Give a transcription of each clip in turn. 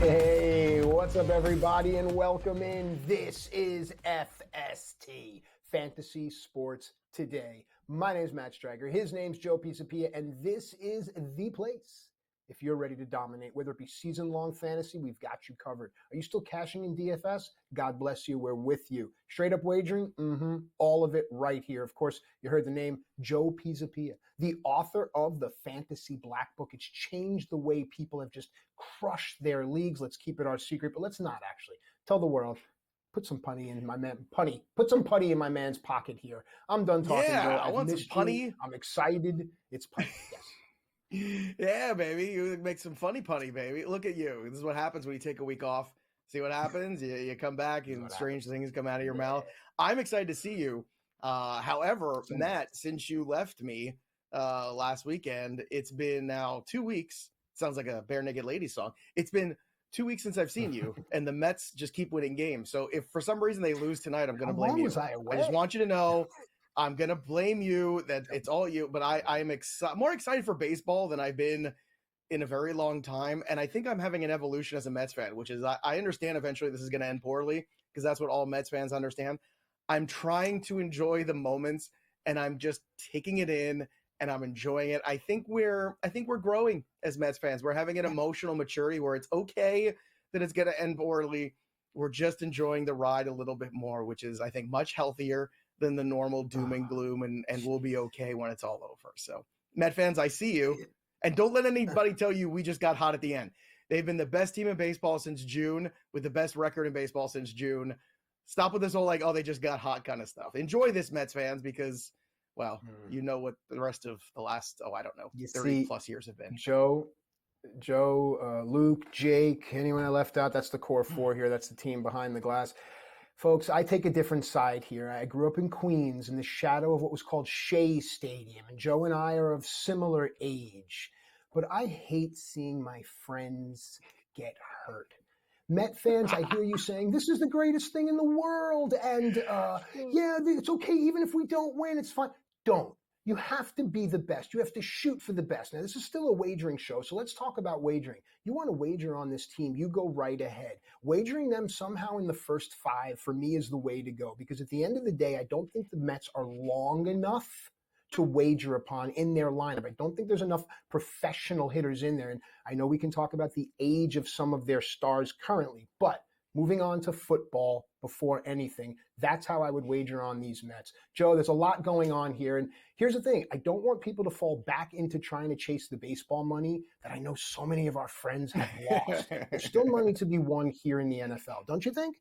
Hey, what's up, everybody, and welcome in. This is FST, Fantasy Sports Today. My name is Matt Striker. His name's Joe Pisapia, and this is the place. If you're ready to dominate, whether it be season-long fantasy, we've got you covered. Are you still cashing in DFS? God bless you. We're with you. Straight up wagering? All of it right here. Of course, you heard the name Joe Pisapia, the author of the Fantasy Black Book. It's changed the way people have just crushed their leagues. Let's keep it our secret, but let's not actually. Tell the world. Put some putty in my man. Put some putty in my man's pocket here. I'm done talking. Yeah, Joe. I want some putty. I'm excited. It's putty. Yes. Yeah, baby. You make some funny putty, baby. Look at you. This is what happens when you take a week off. See what happens? You come back and strange things come out of your mouth. I'm excited to see you. However, Matt, since you left me last weekend, it's been now 2 weeks. Sounds like a Bare Naked Ladies song. It's been 2 weeks since I've seen you, and the Mets just keep winning games. So if for some reason they lose tonight, I'm going to blame you. I just want you to know I'm going to blame you, that it's all you. But I'm more excited for baseball than I've been in a very long time. And I think I'm having an evolution as a Mets fan, which is I understand eventually this is going to end poorly because that's what all Mets fans understand. I'm trying to enjoy the moments, and I'm just taking it in, and I'm enjoying it. I think we're growing as Mets fans. We're having an emotional maturity where it's okay that it's going to end poorly. We're just enjoying the ride a little bit more, which is, I think, much healthier than the normal doom and gloom, and we'll be okay when it's all over. So, Met fans, I see you. And don't let anybody tell you we just got hot at the end. They've been the best team in baseball since June, with the best record in baseball since June. Stop with this whole they just got hot kind of stuff. Enjoy this, Mets fans, because, well, you know what the rest of the last, 30 plus years have been. Joe, Luke, Jake, anyone I left out, that's the core four here. That's the team behind the glass. Folks, I take a different side here. I grew up in Queens in the shadow of what was called Shea Stadium, and Joe and I are of similar age. But I hate seeing my friends get hurt. Met fans, I hear you saying, this is the greatest thing in the world, and it's okay even if we don't win, it's fine. Don't. You have to be the best. You have to shoot for the best. Now, this is still a wagering show, so let's talk about wagering. You want to wager on this team, you go right ahead. Wagering them somehow in the first five, for me, is the way to go, because at the end of the day, I don't think the Mets are long enough to wager upon in their lineup. I don't think there's enough professional hitters in there, and I know we can talk about the age of some of their stars currently, but moving on to football before anything, that's how I would wager on these Mets. Joe, there's a lot going on here. And here's the thing. I don't want people to fall back into trying to chase the baseball money that I know so many of our friends have lost. There's still money to be won here in the NFL, don't you think?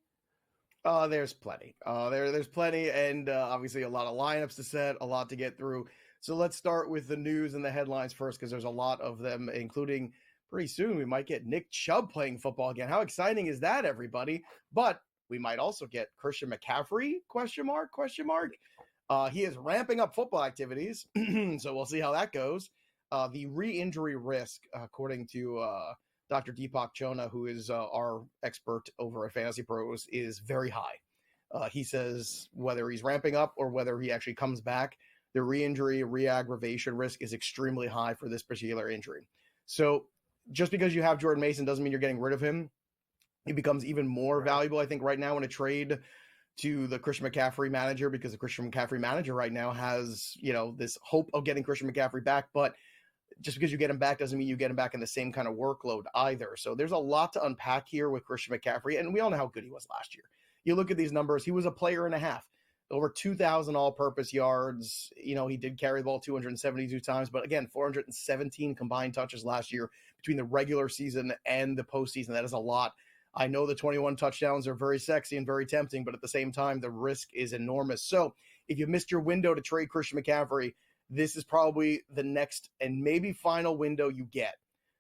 There's plenty. There's plenty, and obviously a lot of lineups to set, a lot to get through. So let's start with the news and the headlines first, because there's a lot of them, including pretty soon we might get Nick Chubb playing football again. How exciting is that, everybody? But we might also get Christian McCaffrey, question mark. He is ramping up football activities, so we'll see how that goes. The re-injury risk, according to Dr. Deepak Chona, who is our expert over at Fantasy Pros, is very high. He says whether he's ramping up or whether he actually comes back, the re-injury, re-aggravation risk is extremely high for this particular injury. So just because you have Jordan Mason doesn't mean you're getting rid of him. He becomes even more valuable, I think, right now in a trade to the Christian McCaffrey manager, because the Christian McCaffrey manager right now has, this hope of getting Christian McCaffrey back. But just because you get him back doesn't mean you get him back in the same kind of workload either. So there's a lot to unpack here with Christian McCaffrey, and we all know how good he was last year. You look at these numbers, he was a player and a half. Over 2,000 all-purpose yards. He did carry the ball 272 times, but again, 417 combined touches last year between the regular season and the postseason. That is a lot. I know the 21 touchdowns are very sexy and very tempting, but at the same time, the risk is enormous. So if you missed your window to trade Christian McCaffrey, this is probably the next and maybe final window you get,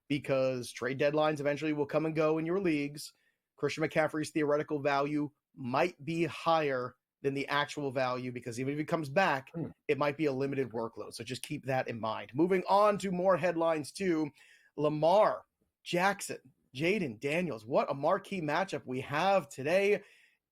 because trade deadlines eventually will come and go in your leagues. Christian McCaffrey's theoretical value might be higher than the actual value, because even if he comes back, it might be a limited workload. So just keep that in mind. Moving on to more headlines too. Lamar Jackson, Jaden Daniels. What a marquee matchup we have today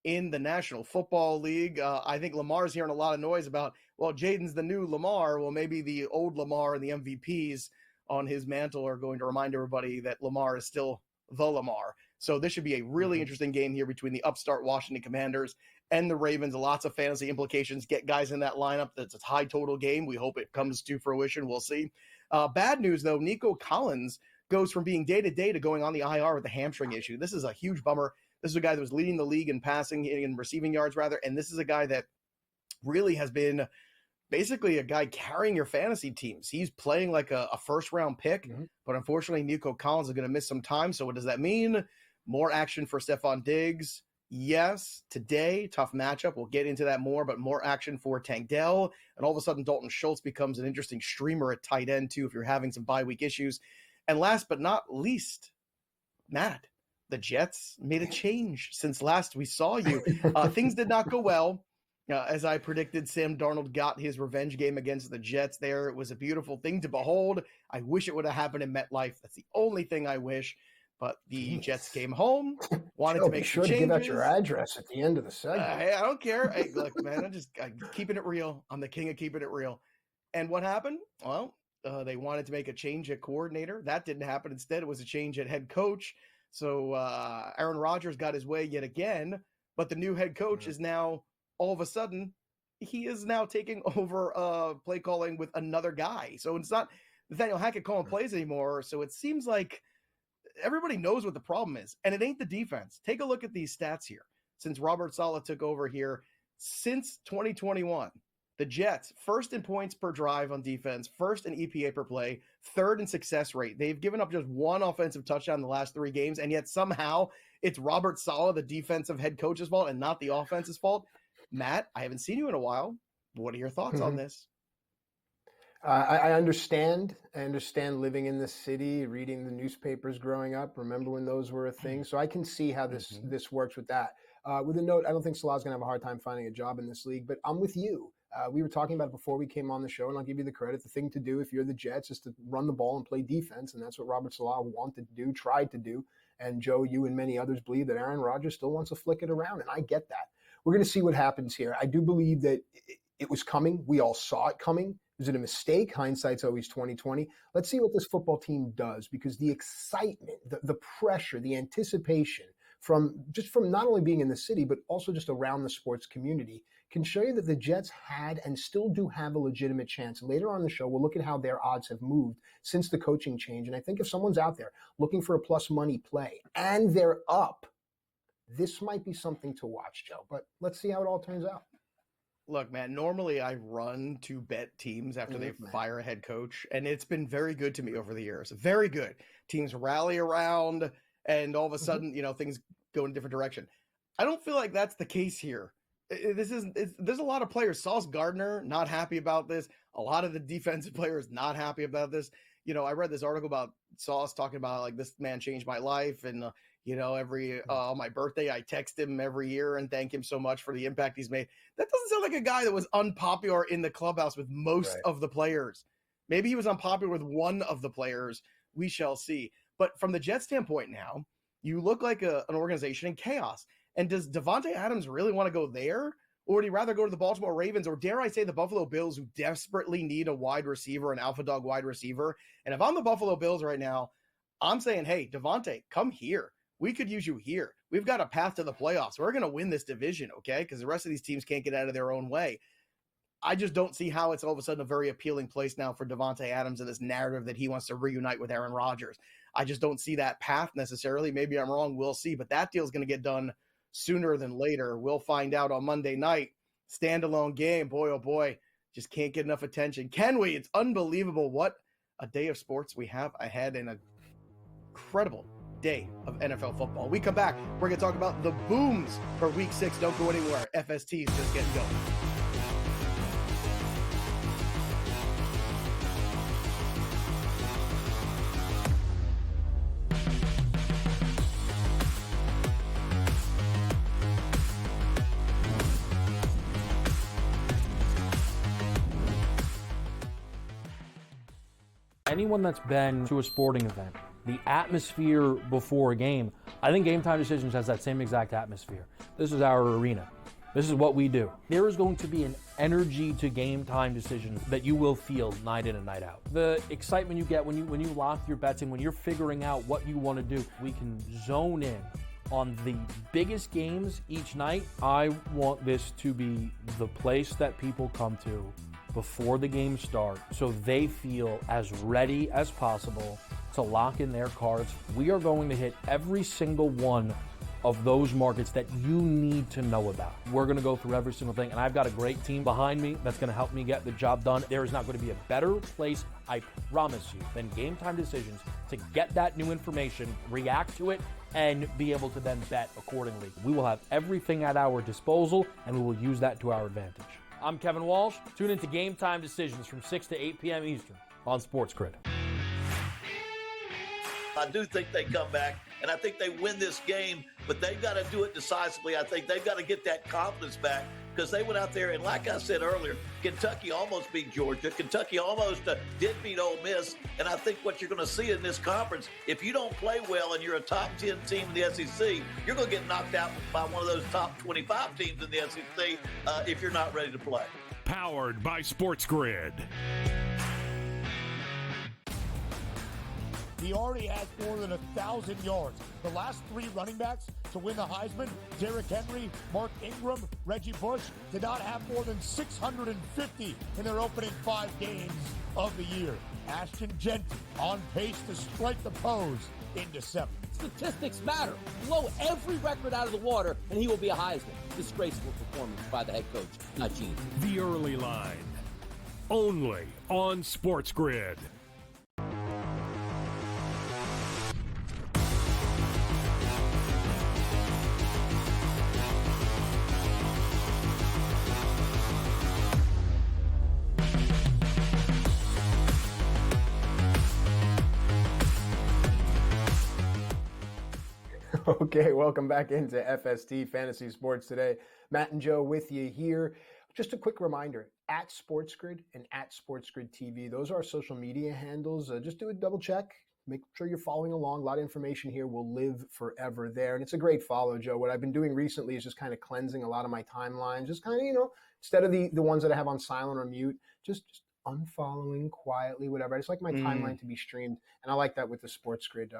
in the National Football League. I think Lamar's hearing a lot of noise about, well, Jaden's the new Lamar. Well, maybe the old Lamar and the MVPs on his mantle are going to remind everybody that Lamar is still the Lamar. So this should be a really interesting game here between the upstart Washington Commanders and the Ravens. Lots of fantasy implications. Get guys in that lineup. That's a high total game. We hope it comes to fruition. We'll see. Bad news, though. Nico Collins goes from being day-to-day to going on the IR with a hamstring issue. This is a huge bummer. This is a guy that was leading the league in passing, in receiving yards, rather. And this is a guy that really has been basically a guy carrying your fantasy teams. He's playing like a first-round pick, but unfortunately, Nico Collins is going to miss some time. So what does that mean? More action for Stephon Diggs. Yes, today, tough matchup. We'll get into that more, but more action for Tank Dell. And all of a sudden, Dalton Schultz becomes an interesting streamer at tight end, too, if you're having some bye week issues. And last but not least, Matt, the Jets made a change since last we saw you. Things did not go well. As I predicted, Sam Darnold got his revenge game against the Jets there. It was a beautiful thing to behold. I wish it would have happened in MetLife. That's the only thing I wish. But the Jets came home, wanted to make some changes. Give out your address at the end of the segment. Hey, I don't care. Hey, look, man, I'm keeping it real. I'm the king of keeping it real. And what happened? Well, they wanted to make a change at coordinator. That didn't happen. Instead, it was a change at head coach. So Aaron Rodgers got his way yet again. But the new head coach is now, all of a sudden, he is now taking over play calling with another guy. So it's not Nathaniel Hackett calling plays anymore. So it seems like everybody knows what the problem is, and it ain't the defense. Take a look at these stats here. Since Robert Saleh took over here, since 2021, the Jets, first in points per drive on defense, first in EPA per play, third in success rate. They've given up just one offensive touchdown in the last 3 games, and yet somehow it's Robert Saleh, the defensive head coach's fault, and not the offense's fault. Matt, I haven't seen you in a while. What are your thoughts on this? I understand. I understand living in the city, reading the newspapers growing up. Remember when those were a thing? So I can see how this works with that. With a note, I don't think Salah's going to have a hard time finding a job in this league, but I'm with you. We were talking about it before we came on the show, and I'll give you the credit. The thing to do if you're the Jets is to run the ball and play defense, and that's what Robert Saleh wanted to do, tried to do. And Joe, you and many others believe that Aaron Rodgers still wants to flick it around, and I get that. We're going to see what happens here. I do believe that it was coming. We all saw it coming. Was it a mistake? Hindsight's always 20/20. Let's see what this football team does, because the excitement, the pressure, the anticipation from not only being in the city, but also just around the sports community can show you that the Jets had and still do have a legitimate chance. Later on in the show, we'll look at how their odds have moved since the coaching change. And I think if someone's out there looking for a plus money play and they're up, this might be something to watch, Joe. But let's see how it all turns out. Look, man, normally I run to bet teams after they fire a head coach, and it's been very good to me over the years. Very good. Teams rally around, and all of a sudden, things go in a different direction. I don't feel like that's the case here. There's a lot of players. Sauce Gardner, not happy about this. A lot of the defensive players not happy about this. I read this article about Sauce talking about, like, this man changed my life, and every on my birthday, I text him every year and thank him so much for the impact he's made. That doesn't sound like a guy that was unpopular in the clubhouse with most of the players. Maybe he was unpopular with one of the players. We shall see. But from the Jets standpoint now, you look like an organization in chaos. And does Davante Adams really want to go there? Or would he rather go to the Baltimore Ravens, or dare I say the Buffalo Bills, who desperately need a wide receiver, an alpha dog wide receiver? And if I'm the Buffalo Bills right now, I'm saying, hey, Davante, come here. We could use you here. We've got a path to the playoffs. We're going to win this division, okay? Because the rest of these teams can't get out of their own way. I just don't see how it's all of a sudden a very appealing place now for Davante Adams and this narrative that he wants to reunite with Aaron Rodgers. I just don't see that path necessarily. Maybe I'm wrong. We'll see. But that deal is going to get done sooner than later. We'll find out on Monday night. Standalone game. Boy, oh boy. Just can't get enough attention. Can we? It's unbelievable what a day of sports we have ahead, and an incredible day of NFL football. We come back, we're going to talk about the booms for week 6. Don't go anywhere. FST is just getting going. Anyone that's been to a sporting event, the atmosphere before a game, I think Game Time Decisions has that same exact atmosphere. This is our arena. This is what we do. There is going to be an energy to game time decisions that you will feel night in and night out. The excitement you get when you lock your bets in, when you're figuring out what you want to do, we can zone in on the biggest games each night. I want this to be the place that people come to before the games start so they feel as ready as possible to lock in their cards. We are going to hit every single one of those markets that you need to know about. We're gonna go through every single thing, and I've got a great team behind me that's gonna help me get the job done. There is not gonna be a better place, I promise you, than Game Time Decisions to get that new information, react to it, and be able to then bet accordingly. We will have everything at our disposal, and we will use that to our advantage. I'm Kevin Walsh. Tune into Game Time Decisions from 6 to 8 p.m. Eastern on SportsGrid. I do think they come back, and I think they win this game, but they've got to do it decisively. I think they've got to get that confidence back because they went out there, and like I said earlier, Kentucky almost beat Georgia. Kentucky almost did beat Ole Miss, and I think what you're going to see in this conference, if you don't play well and you're a top 10 team in the SEC, you're going to get knocked out by one of those top 25 teams in the SEC if you're not ready to play. Powered by SportsGrid. He already has more than 1,000 yards. The last three running backs to win the Heisman, Derrick Henry, Mark Ingram, Reggie Bush, did not have more than 650 in their opening 5 games of the year. Ashton Genty on pace to strike the pose in December. Statistics matter. Blow every record out of the water, and he will be a Heisman. Disgraceful performance by the head coach, not Gene. The Early Line. Only on SportsGrid. Okay, welcome back into FST Fantasy Sports today. Matt and Joe with you here. Just a quick reminder, at SportsGrid and at SportsGrid TV, those are our social media handles. Just do a double check. Make sure you're following along. A lot of information here will live forever there. And it's a great follow, Joe. What I've been doing recently is just kind of cleansing a lot of my timelines. Just kind of, instead of the ones that I have on silent or mute, just unfollowing quietly, whatever. I just like my timeline to be streamed. And I like that with the SportsGrid,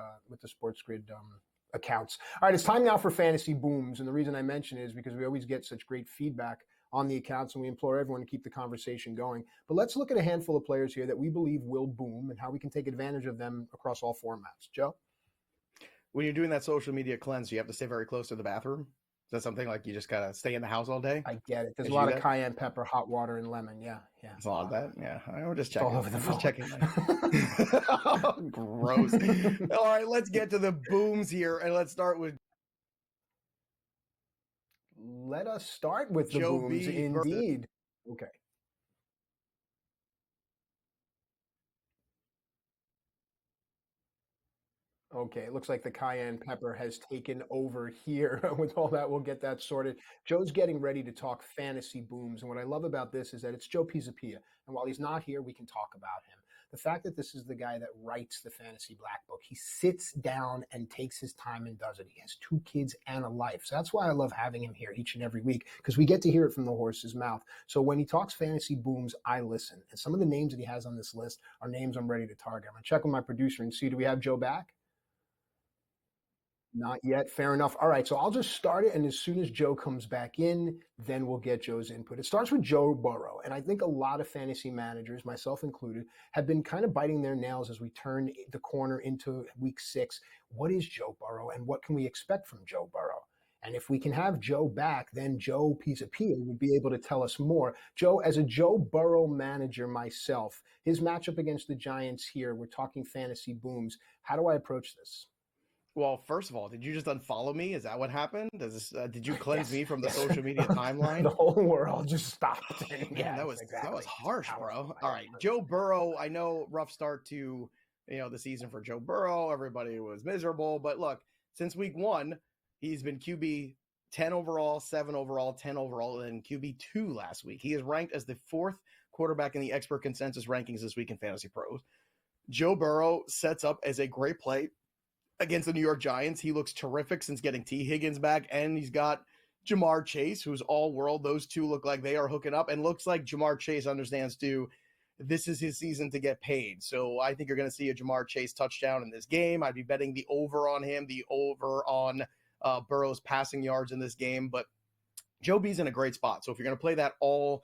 accounts. All right, it's time now for Fantasy Booms. And the reason I mention it is because we always get such great feedback on the accounts, and we implore everyone to keep the conversation going. But let's look at a handful of players here that we believe will boom and how we can take advantage of them across all formats. Joe? When you're doing that social media cleanse, you have to stay very close to the bathroom. Is that something like you just gotta stay in the house all day? I get it. There's a lot of cayenne pepper, hot water, and lemon. Yeah. It's a lot of that. Yeah, I'm just checking. All over the phone. Just checking. Gross. All right, let's get to the booms here, and let's start with. Let us start with the Joe booms. B. Indeed. Okay. Okay, it looks like the cayenne pepper has taken over here. With all that, we'll get that sorted. Joe's getting ready to talk fantasy booms. And what I love about this is that it's Joe Pisapia. And while he's not here, we can talk about him. The fact that this is the guy that writes the fantasy black book, he sits down and takes his time and does it. He has 2 kids and a life. So that's why I love having him here each and every week, because we get to hear it from the horse's mouth. So when he talks fantasy booms, I listen. And some of the names that he has on this list are names I'm ready to target. I'm going to check with my producer and see, do we have Joe back? Not yet. Fair enough. All right. So I'll just start it. And as soon as Joe comes back in, then we'll get Joe's input. It starts with Joe Burrow. And I think a lot of fantasy managers, myself included, have been kind of biting their nails as we turn the corner into week 6. What is Joe Burrow and what can we expect from Joe Burrow? And if we can have Joe back, then Joe Pisapia will be able to tell us more. Joe, as a Joe Burrow manager myself, his matchup against the Giants here, we're talking fantasy booms. How do I approach this? Well, first of all, did you just unfollow me? Is that what happened? Did you cleanse me from the social media timeline? The whole world just stopped. Yeah, that was harsh, bro. All right, Joe Burrow. I know rough start to the season for Joe Burrow. Everybody was miserable, but look, since week 1, he's been QB 10 overall, 7 overall, 10 overall, and QB 2 last week. He is ranked as the 4th quarterback in the expert consensus rankings this week in Fantasy Pros. Joe Burrow sets up as a great play against the New York Giants. He looks terrific since getting T. Higgins back, and he's got Jamar Chase, who's all world. Those two look like they are hooking up, and looks like Jamar Chase understands too, this is his season to get paid. So I think you're going to see a Jamar Chase touchdown in this game. I'd be betting the over on him, the over on Burrow's passing yards in this game. But Joe B's in a great spot. So if you're going to play that all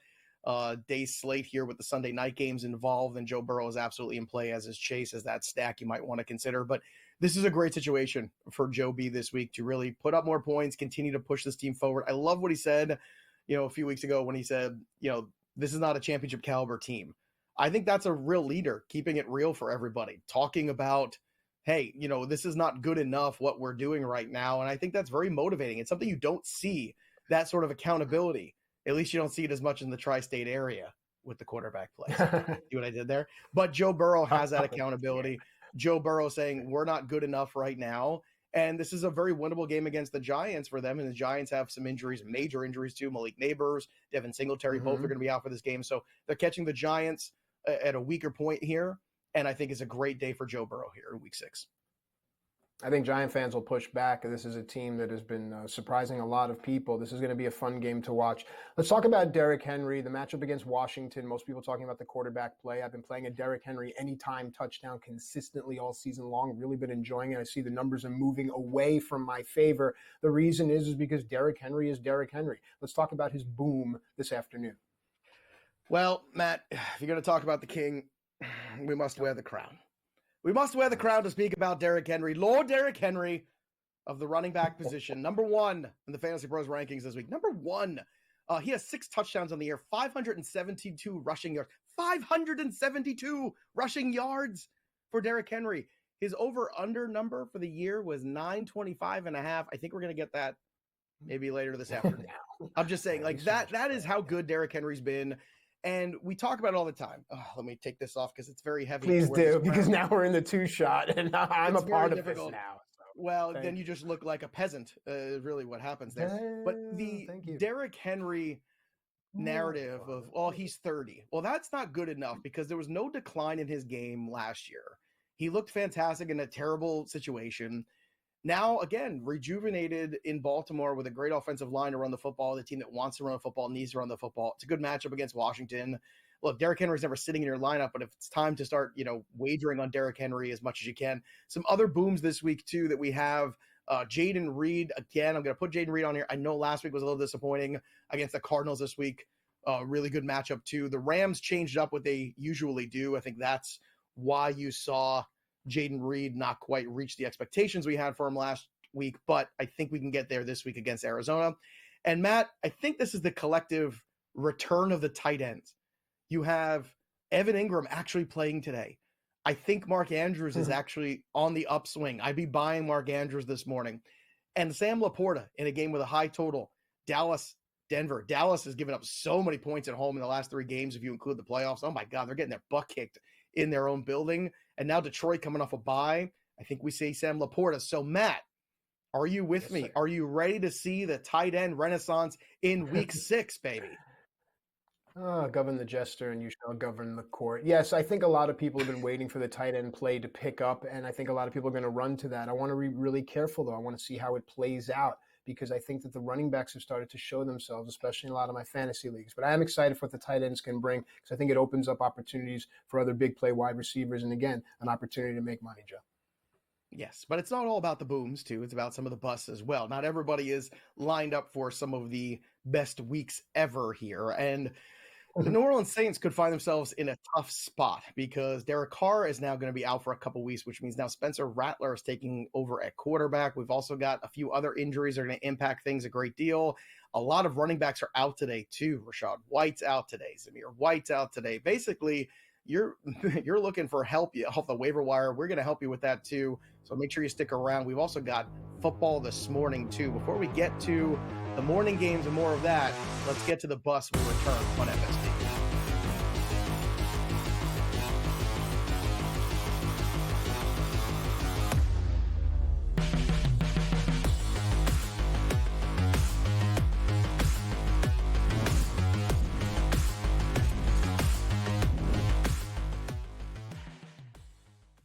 day slate here with the Sunday night games involved, then Joe Burrow is absolutely in play, as is Chase, as that stack you might want to consider. But this is a great situation for Joe B this week to really put up more points, continue to push this team forward. I love what he said, a few weeks ago when he said, this is not a championship caliber team. I think that's a real leader, keeping it real for everybody, talking about, hey, this is not good enough what we're doing right now. And I think that's very motivating. It's something you don't see, that sort of accountability. At least you don't see it as much in the tri-state area with the quarterback play. See what I did there? But Joe Burrow has that accountability. Joe Burrow saying we're not good enough right now. And this is a very winnable game against the Giants for them. And the Giants have some injuries, major injuries too. Malik Neighbors, Devin Singletary, both are going to be out for this game. So they're catching the Giants at a weaker point here. And I think it's a great day for Joe Burrow here in week 6. I think Giant fans will push back. This is a team that has been surprising a lot of people. This is going to be a fun game to watch. Let's talk about Derrick Henry, the matchup against Washington. Most people talking about the quarterback play. I've been playing a Derrick Henry anytime touchdown consistently all season long. Really been enjoying it. I see the numbers are moving away from my favor. The reason is because Derrick Henry is Derrick Henry. Let's talk about his boom this afternoon. Well, Matt, if you're going to talk about the king, we must wear the crown. We must wear the crown to speak about Derrick Henry. Lord Derrick Henry of the running back position. Number 1 in the Fantasy Pros rankings this week. Number 1. He has 6 touchdowns on the year, 572 rushing yards. 572 rushing yards for Derrick Henry. His over-under number for the year was 925.5. I think we're going to get that maybe later this afternoon. I'm just saying, like, that is how good Derrick Henry's been. And we talk about it all the time. Oh, let me take this off because it's very heavy. Please do, because now we're in the 2-shot, and I'm a part of this now. So. Well, then you just look like a peasant, really what happens there. But the Derrick Henry narrative of, he's 30. Well, that's not good enough because there was no decline in his game last year. He looked fantastic in a terrible situation. Now, again, rejuvenated in Baltimore with a great offensive line to run the football. The team that wants to run the football needs to run the football. It's a good matchup against Washington. Look, Derrick Henry's never sitting in your lineup, but if it's time to start, wagering on Derrick Henry as much as you can. Some other booms this week, too, that we have. Jayden Reed, again, I'm going to put Jayden Reed on here. I know last week was a little disappointing against the Cardinals this week. Really good matchup, too. The Rams changed up what they usually do. I think that's why you saw Jayden Reed not quite reach the expectations we had for him last week, but I think we can get there this week against Arizona. And Matt, I think this is the collective return of the tight ends. You have Evan Ingram actually playing today. I think Mark Andrews is actually on the upswing. I'd be buying Mark Andrews this morning. And Sam Laporta in a game with a high total. Dallas, Denver. Dallas has given up so many points at home in the last 3 games if you include the playoffs. Oh my God, they're getting their butt kicked in their own building. And now Detroit coming off a bye. I think we see Sam Laporta. So, Matt, are you with me? Sir. Are you ready to see the tight end renaissance in week 6, baby? Govern the jester and you shall govern the court. Yes, I think a lot of people have been waiting for the tight end play to pick up, and I think a lot of people are going to run to that. I want to be really careful, though. I want to see how it plays out because I think that the running backs have started to show themselves, especially in a lot of my fantasy leagues. But I am excited for what the tight ends can bring because I think it opens up opportunities for other big play wide receivers and, again, an opportunity to make money, Joe. Yes, but it's not all about the booms, too. It's about some of the busts as well. Not everybody is lined up for some of the best weeks ever here. And the New Orleans Saints could find themselves in a tough spot because Derek Carr is now going to be out for a couple weeks, which means now Spencer Rattler is taking over at quarterback. We've also got a few other injuries that are going to impact things a great deal. A lot of running backs are out today, too. Rashad White's out today. Zamir White's out today. Basically, you're looking for help off the waiver wire. We're going to help you with that, too. So make sure you stick around. We've also got football this morning, too. Before we get to the morning games and more of that, let's get to the bus when we return on FSD.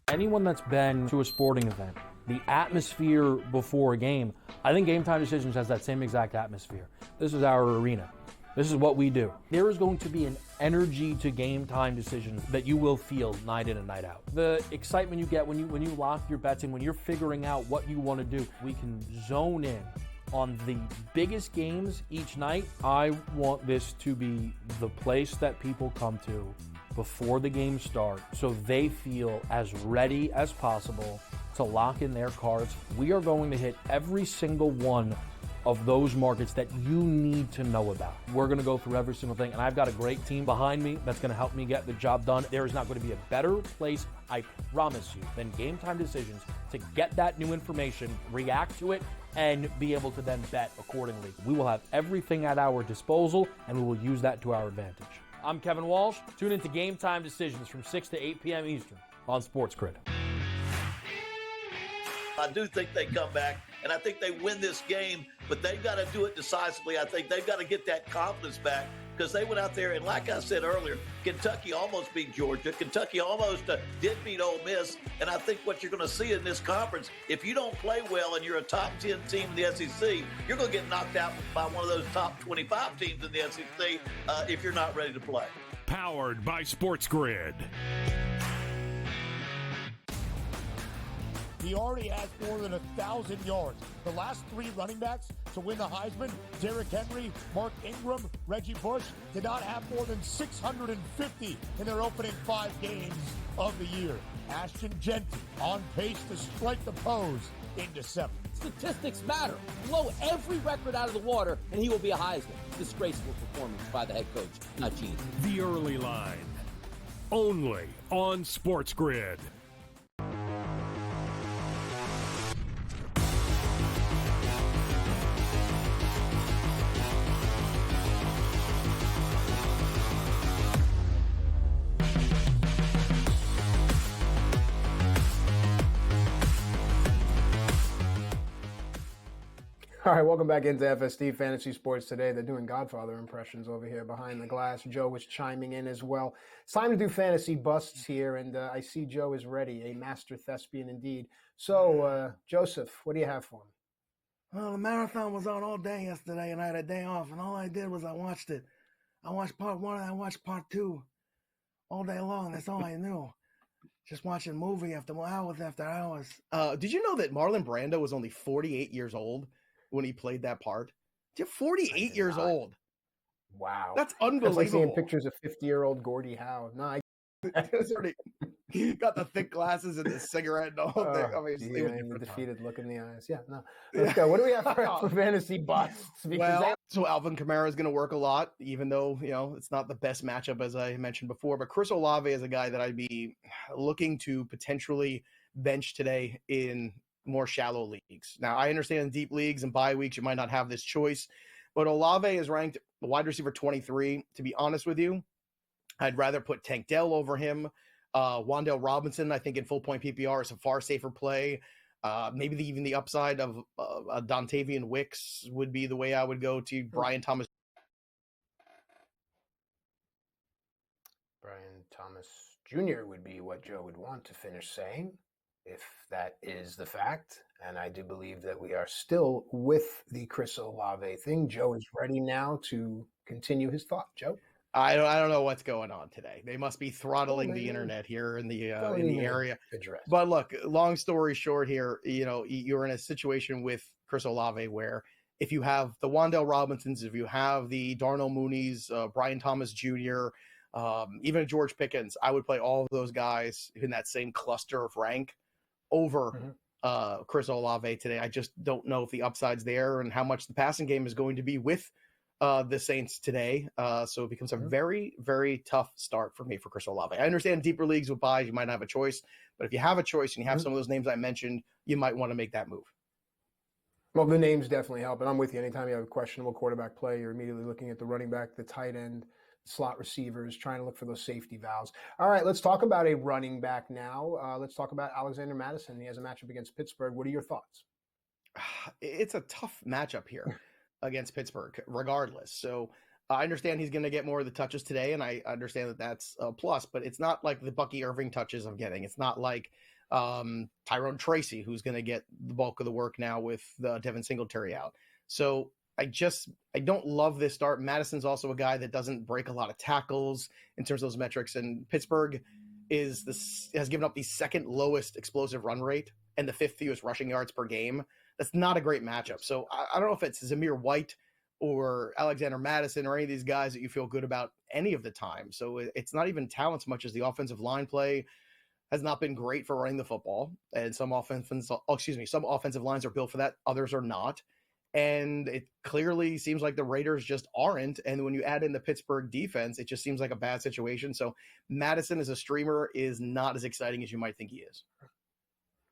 Anyone that's been to a sporting event the atmosphere before a game, I think Game Time Decisions has that same exact atmosphere. This is our arena. This is what we do. There is going to be an energy to Game Time Decisions that you will feel night in and night out. The excitement you get when you lock your bets in, when you're figuring out what you want to do, we can zone in on the biggest games each night. I want this to be the place that people come to before the games start so they feel as ready as possible to lock in their cards. We are going to hit every single one of those markets that you need to know about. We're going to go through every single thing, and I've got a great team behind me that's going to help me get the job done. There is not going to be a better place, I promise you, than Game Time Decisions to get that new information, react to it, and be able to then bet accordingly. We will have everything at our disposal, and we will use that to our advantage. I'm Kevin Walsh. Tune into Game Time Decisions from 6 to 8 p.m. Eastern on SportsGrid. I do think they come back, and I think they win this game, but they've got to do it decisively. I think they've got to get that confidence back because they went out there, and like I said earlier, Kentucky almost beat Georgia. Kentucky almost did beat Ole Miss, and I think what you're going to see in this conference, if you don't play well and you're a top 10 team in the SEC, you're going to get knocked out by one of those top 25 teams in the SEC if you're not ready to play. Powered by SportsGrid. He already has more than 1,000 yards. The last three running backs to win the Heisman, Derrick Henry, Mark Ingram, Reggie Bush, did not have more than 650 in their opening 5 games of the year. Ashton Genty on pace to strike the pose in December. Statistics matter. Blow every record out of the water, and he will be a Heisman. Disgraceful performance by the head coach, not Gene. The early line. Only on SportsGrid. All right, welcome back into FSD Fantasy Sports today. They're doing Godfather impressions over here behind the glass. Joe was chiming in as well. It's time to do fantasy busts here, and I see Joe is ready, a master thespian indeed. So, Joseph, what do you have for me? Well, the marathon was on all day yesterday, and I had a day off, and all I did was I watched it. I watched part 1 and I watched part 2 all day long. That's all I knew. Just watching movie after hours after hours. Did you know that Marlon Brando was only 48 years old when he played that part? 48 years old. Wow. That's That's unbelievable. like seeing pictures of 50-year-old Gordie Howe. No, He got the thick glasses and the cigarette and the whole thing. I mean, gee, it was a man, the different defeated look in the eyes. Yeah, no. Let's go. What do we have for fantasy busts? Because so Alvin Kamara is going to work a lot, even though, it's not the best matchup, as I mentioned before. But Chris Olave is a guy that I'd be looking to potentially bench today in more shallow leagues. Now, I understand in deep leagues and bye weeks, you might not have this choice, but Olave is ranked wide receiver 23. To be honest with you, I'd rather put Tank Dell over him. Wan'Dale Robinson, I think in full point PPR is a far safer play. Maybe even the upside of Dontavian Wicks would be the way I would go to. Brian Thomas Jr. would be what Joe would want to finish saying, if that is the fact. And I do believe that we are still with the Chris Olave thing. Joe is ready now to continue his thought. Joe? I don't know what's going on today. They must be throttling the internet here in the area. But look, long story short here, you're in a situation with Chris Olave where if you have the Wan'Dale Robinsons, if you have the Darnell Mooney's, Brian Thomas Jr., even George Pickens, I would play all of those guys in that same cluster of rank over Chris Olave today. I just don't know if the upside's there and how much the passing game is going to be with the Saints today. So it becomes a very, very tough start for me for Chris Olave. I understand deeper leagues with buys, you might not have a choice, but if you have a choice and you have some of those names I mentioned, you might want to make that move. Well, the names definitely help, and I'm with you. Anytime you have a questionable quarterback play, you're immediately looking at the running back, the tight end, slot receivers, trying to look for those safety valves. All right, let's talk about a running back now. Let's talk about Alexander Mattison. He has a matchup against Pittsburgh. What are your thoughts? It's a tough matchup here against Pittsburgh, regardless. So I understand he's going to get more of the touches today, and I understand that that's a plus, but it's not like the Bucky Irving touches I'm getting. It's not like Tyrone Tracy, who's going to get the bulk of the work now with Devin Singletary out. So I don't love this start. Madison's also a guy that doesn't break a lot of tackles in terms of those metrics. And Pittsburgh has given up the second lowest explosive run rate and the fifth fewest rushing yards per game. That's not a great matchup. So I don't know if it's Zamir White or Alexander Madison or any of these guys that you feel good about any of the time. So it's not even talent so much as the offensive line play has not been great for running the football. And some offensive lines are built for that. Others are not. And it clearly seems like the Raiders just aren't. And when you add in the Pittsburgh defense, it just seems like a bad situation. So Madison as a streamer is not as exciting as you might think he is.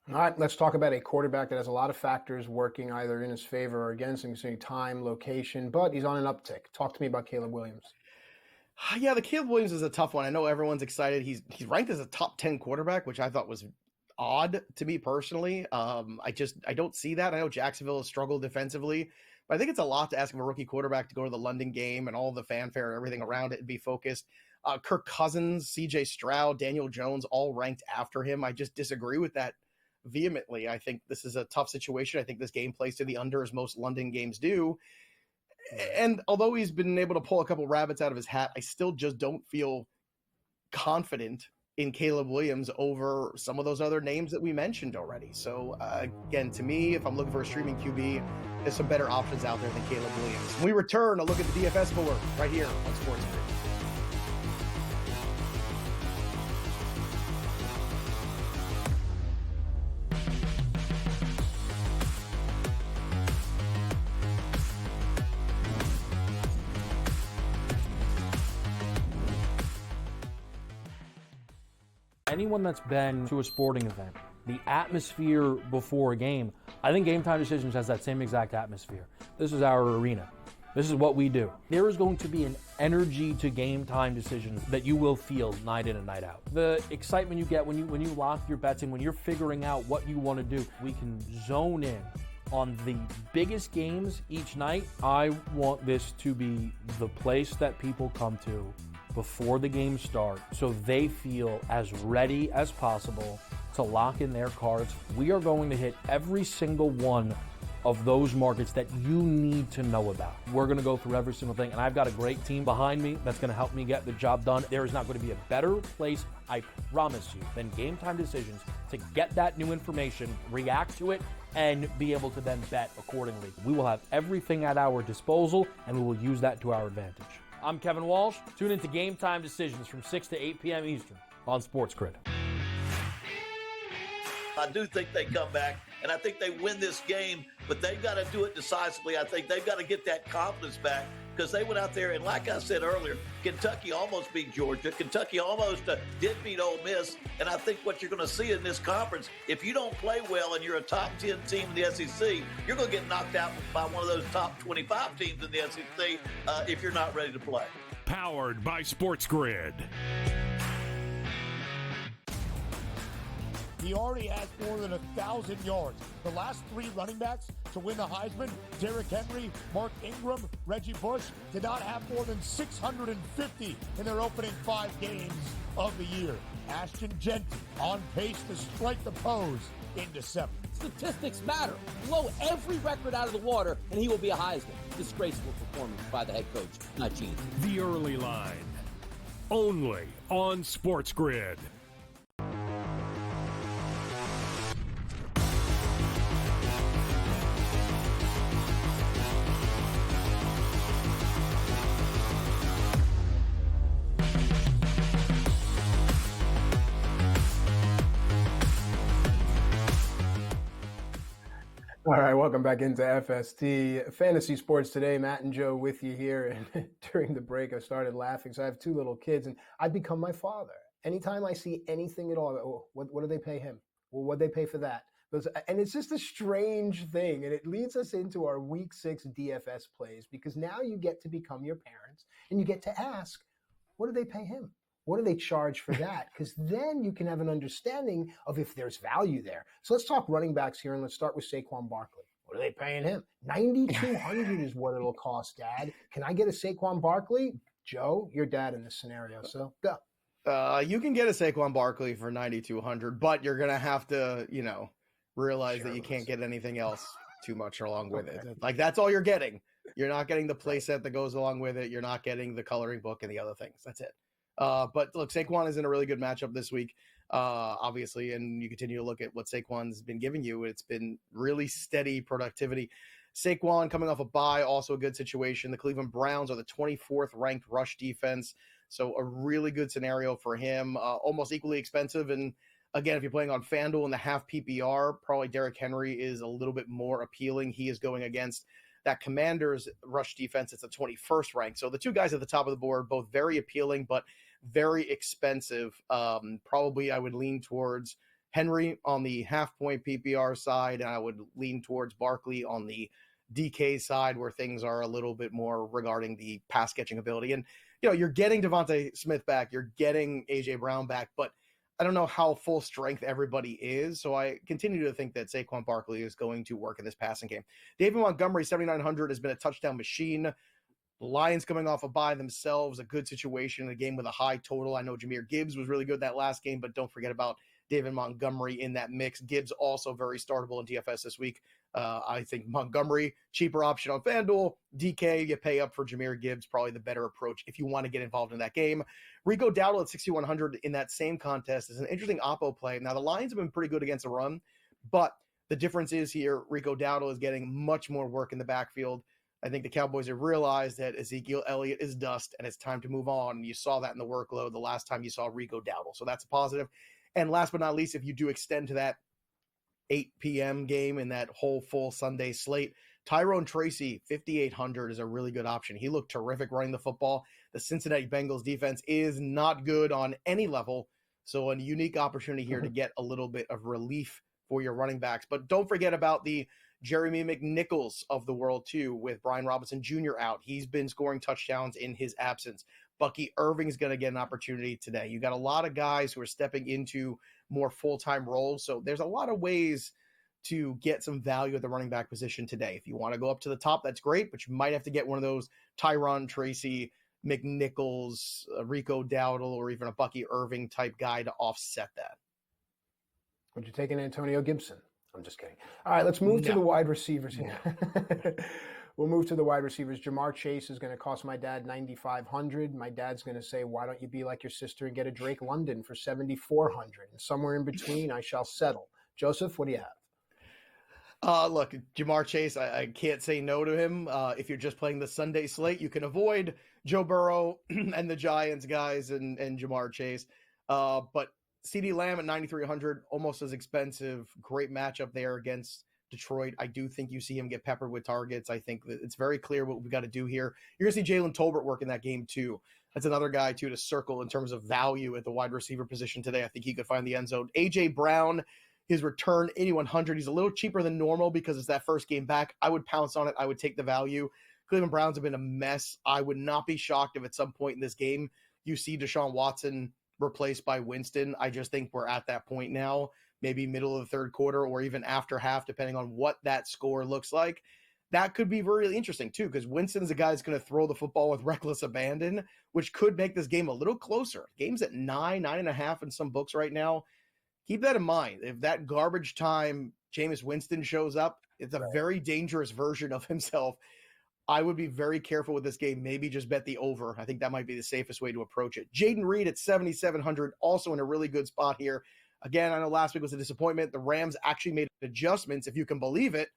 All right, let's talk about a quarterback that has a lot of factors working either in his favor or against him, considering time, location, but he's on an uptick. Talk to me about Caleb Williams. Yeah, the Caleb Williams is a tough one. I know everyone's excited. He's ranked as a top 10 quarterback, which I thought was odd to me personally. I don't see that. I know Jacksonville has struggled defensively, but I think it's a lot to ask of a rookie quarterback to go to the London game and all the fanfare and everything around it and be focused. Kirk Cousins, CJ Stroud, Daniel Jones, all ranked after him. I just disagree with that vehemently. I think this is a tough situation. I think this game plays to the under as most London games do. And although he's been able to pull a couple rabbits out of his hat, I still just don't feel confident in Caleb Williams over some of those other names that we mentioned already. So again, to me, if I'm looking for a streaming QB, there's some better options out there than Caleb Williams. When we return, a look at the DFS board right here on SportsGrid. Anyone that's been to a sporting event, the atmosphere before a game, I think Game Time Decisions has that same exact atmosphere. This is our arena. This is what we do. There is going to be an energy to Game Time Decisions that you will feel night in and night out. The excitement you get when you lock your bets in, when you're figuring out what you want to do, we can zone in on the biggest games each night. I want this to be the place that people come to before the game starts so they feel as ready as possible to lock in their cards. We are going to hit every single one of those markets that you need to know about. We're going to go through every single thing, and I've got a great team behind me that's going to help me get the job done. There is not going to be a better place, I promise you, than Game Time Decisions to get that new information, react to it, and be able to then bet accordingly. We will have everything at our disposal, and we will use that to our advantage. I'm Kevin Walsh. Tune into Game Time Decisions from 6 to 8 p.m. Eastern on SportsGrid. I do think they come back, and I think they win this game, but they've got to do it decisively. I think they've got to get that confidence back because they went out there, and like I said earlier, Kentucky almost beat Georgia. Kentucky almost did beat Ole Miss, and I think what you're going to see in this conference, if you don't play well and you're a top 10 team in the SEC, you're going to get knocked out by one of those top 25 teams in the SEC if you're not ready to play. Powered by SportsGrid. He already has more than 1,000 yards. The last three running backs to win the Heisman, Derrick Henry, Mark Ingram, Reggie Bush, did not have more than 650 in their opening 5 games of the year. Ashton Genty on pace to strike the pose in December. Statistics matter. Blow every record out of the water, and he will be a Heisman. Disgraceful performance by the head coach, not Gene. The early line. Only on SportsGrid. All right, welcome back into FST Fantasy Sports Today. Matt and Joe with you here. And during the break, I started laughing. So I have 2 little kids, and I've become my father. Anytime I see anything at all, what do they pay him? Well, what do they pay for that? And it's just a strange thing. And it leads us into our Week 6 DFS plays, because now you get to become your parents, and you get to ask, what do they pay him? What do they charge for that? Because then you can have an understanding of if there's value there. So let's talk running backs here, and let's start with Saquon Barkley. What are they paying him? $9,200 is what it'll cost, Dad. Can I get a Saquon Barkley? Joe, your dad in this scenario, so go. You can get a Saquon Barkley for 9,200, but you're gonna have to, realize that you can't get anything else too much along with it. Like, that's all you're getting. You're not getting the play set that goes along with it. You're not getting the coloring book and the other things. That's it. But look, Saquon is in a really good matchup this week, obviously, and you continue to look at what Saquon's been giving you. It's been really steady productivity. Saquon coming off a bye, also a good situation. The Cleveland Browns are the 24th ranked rush defense, so a really good scenario for him. Almost equally expensive, and again, if you're playing on FanDuel in the half PPR, probably Derrick Henry is a little bit more appealing. He is going against that Commanders rush defense. It's the 21st rank. So the two guys at the top of the board, both very appealing, but very expensive. Probably I would lean towards Henry on the half point PPR side, and I would lean towards Barkley on the DK side, where things are a little bit more regarding the pass catching ability. And, you're getting Devontae Smith back, you're getting AJ Brown back, but I don't know how full strength everybody is. So I continue to think that Saquon Barkley is going to work in this passing game. David Montgomery, 7,900, has been a touchdown machine. The Lions coming off a bye themselves, a good situation, a game with a high total. I know Jahmyr Gibbs was really good that last game, but don't forget about David Montgomery in that mix. Gibbs also very startable in DFS this week. I think Montgomery, cheaper option on FanDuel. DK, you pay up for Jahmyr Gibbs, probably the better approach if you want to get involved in that game. Rico Dowdle at 6,100 in that same contest is an interesting oppo play. Now, the Lions have been pretty good against the run, but the difference is here, Rico Dowdle is getting much more work in the backfield. I think the Cowboys have realized that Ezekiel Elliott is dust, and it's time to move on. You saw that in the workload the last time you saw Rico Dowdle, so that's a positive. And last but not least, if you do extend to that 8 p.m. game and that whole full Sunday slate, Tyrone Tracy, 5,800 is a really good option. He looked terrific running the football. The Cincinnati Bengals defense is not good on any level, so a unique opportunity here to get a little bit of relief for your running backs. But don't forget about the Jeremy McNichols of the world, too, with Brian Robinson Jr. out. He's been scoring touchdowns in his absence. Bucky Irving's going to get an opportunity today. You got a lot of guys who are stepping into more full-time roles, so there's a lot of ways to get some value at the running back position today. If you want to go up to the top, that's great, but you might have to get one of those Tyrone Tracy, McNichols, Rico Dowdle, or even a Bucky Irving type guy to offset that. Would you take an Antonio Gibson? I'm just kidding. All right, let's move to the wide receivers here. We'll move to the wide receivers. Jamar Chase is going to cost my dad $9,500. My dad's going to say, why don't you be like your sister and get a Drake London for $7,400? And somewhere in between, I shall settle. Joseph, what do you have? Look, Jamar Chase, I can't say no to him. If you're just playing the Sunday slate, you can avoid Joe Burrow and the Giants guys and Jamar Chase. But CeeDee Lamb at 9,300, almost as expensive. Great matchup there against Detroit. I do think you see him get peppered with targets. I think that it's very clear what we've got to do here. You're going to see Jalen Tolbert work in that game too. That's another guy too to circle in terms of value at the wide receiver position today. I think he could find the end zone. AJ Brown, his return, 8,100. He's a little cheaper than normal because it's that first game back. I would pounce on it. I would take the value. Cleveland Browns have been a mess. I would not be shocked if at some point in this game you see Deshaun Watson replaced by Winston. I just think we're at that point now, maybe middle of the third quarter or even after half, depending on what that score looks like. That could be really interesting too, because Winston's a guy that's going to throw the football with reckless abandon, which could make this game a little closer. Game's at 9.5 in some books right now. Keep that in mind. If that garbage time Jameis Winston shows up, it's a very dangerous version of himself. I would be very careful with this game. Maybe just bet the over. I think that might be the safest way to approach it. Jaden Reed at 7,700, also in a really good spot here. Again, I know last week was a disappointment. The Rams actually made adjustments, if you can believe it.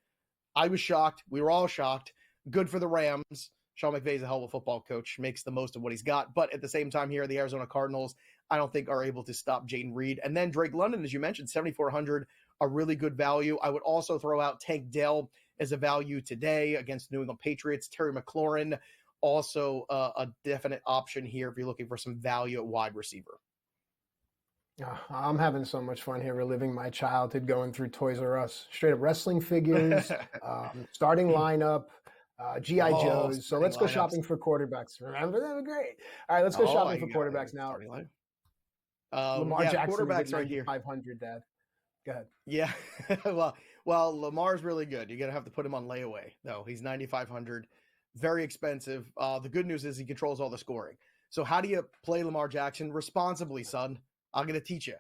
I was shocked. We were all shocked. Good for the Rams. Sean McVay's a hell of a football coach, makes the most of what he's got. But at the same time here, the Arizona Cardinals, I don't think are able to stop Jaden Reed. And then Drake London, as you mentioned, 7,400, a really good value. I would also throw out Tank Dell as a value today against the New England Patriots. Terry McLaurin, also a definite option here if you're looking for some value at wide receiver. I'm having so much fun here reliving my childhood going through Toys R Us. Straight up wrestling figures, starting lineup, G.I. Joes. So let's go shopping for quarterbacks. Remember, they were great. All right, let's go shopping for quarterbacks now. Lamar Jackson, quarterbacks right here. 500, Dad. Go ahead. Yeah. well, Lamar's really good. You're going to have to put him on layaway, though. He's 9,500. Very expensive. The good news is he controls all the scoring. So how do you play Lamar Jackson responsibly, son? I'm going to teach you.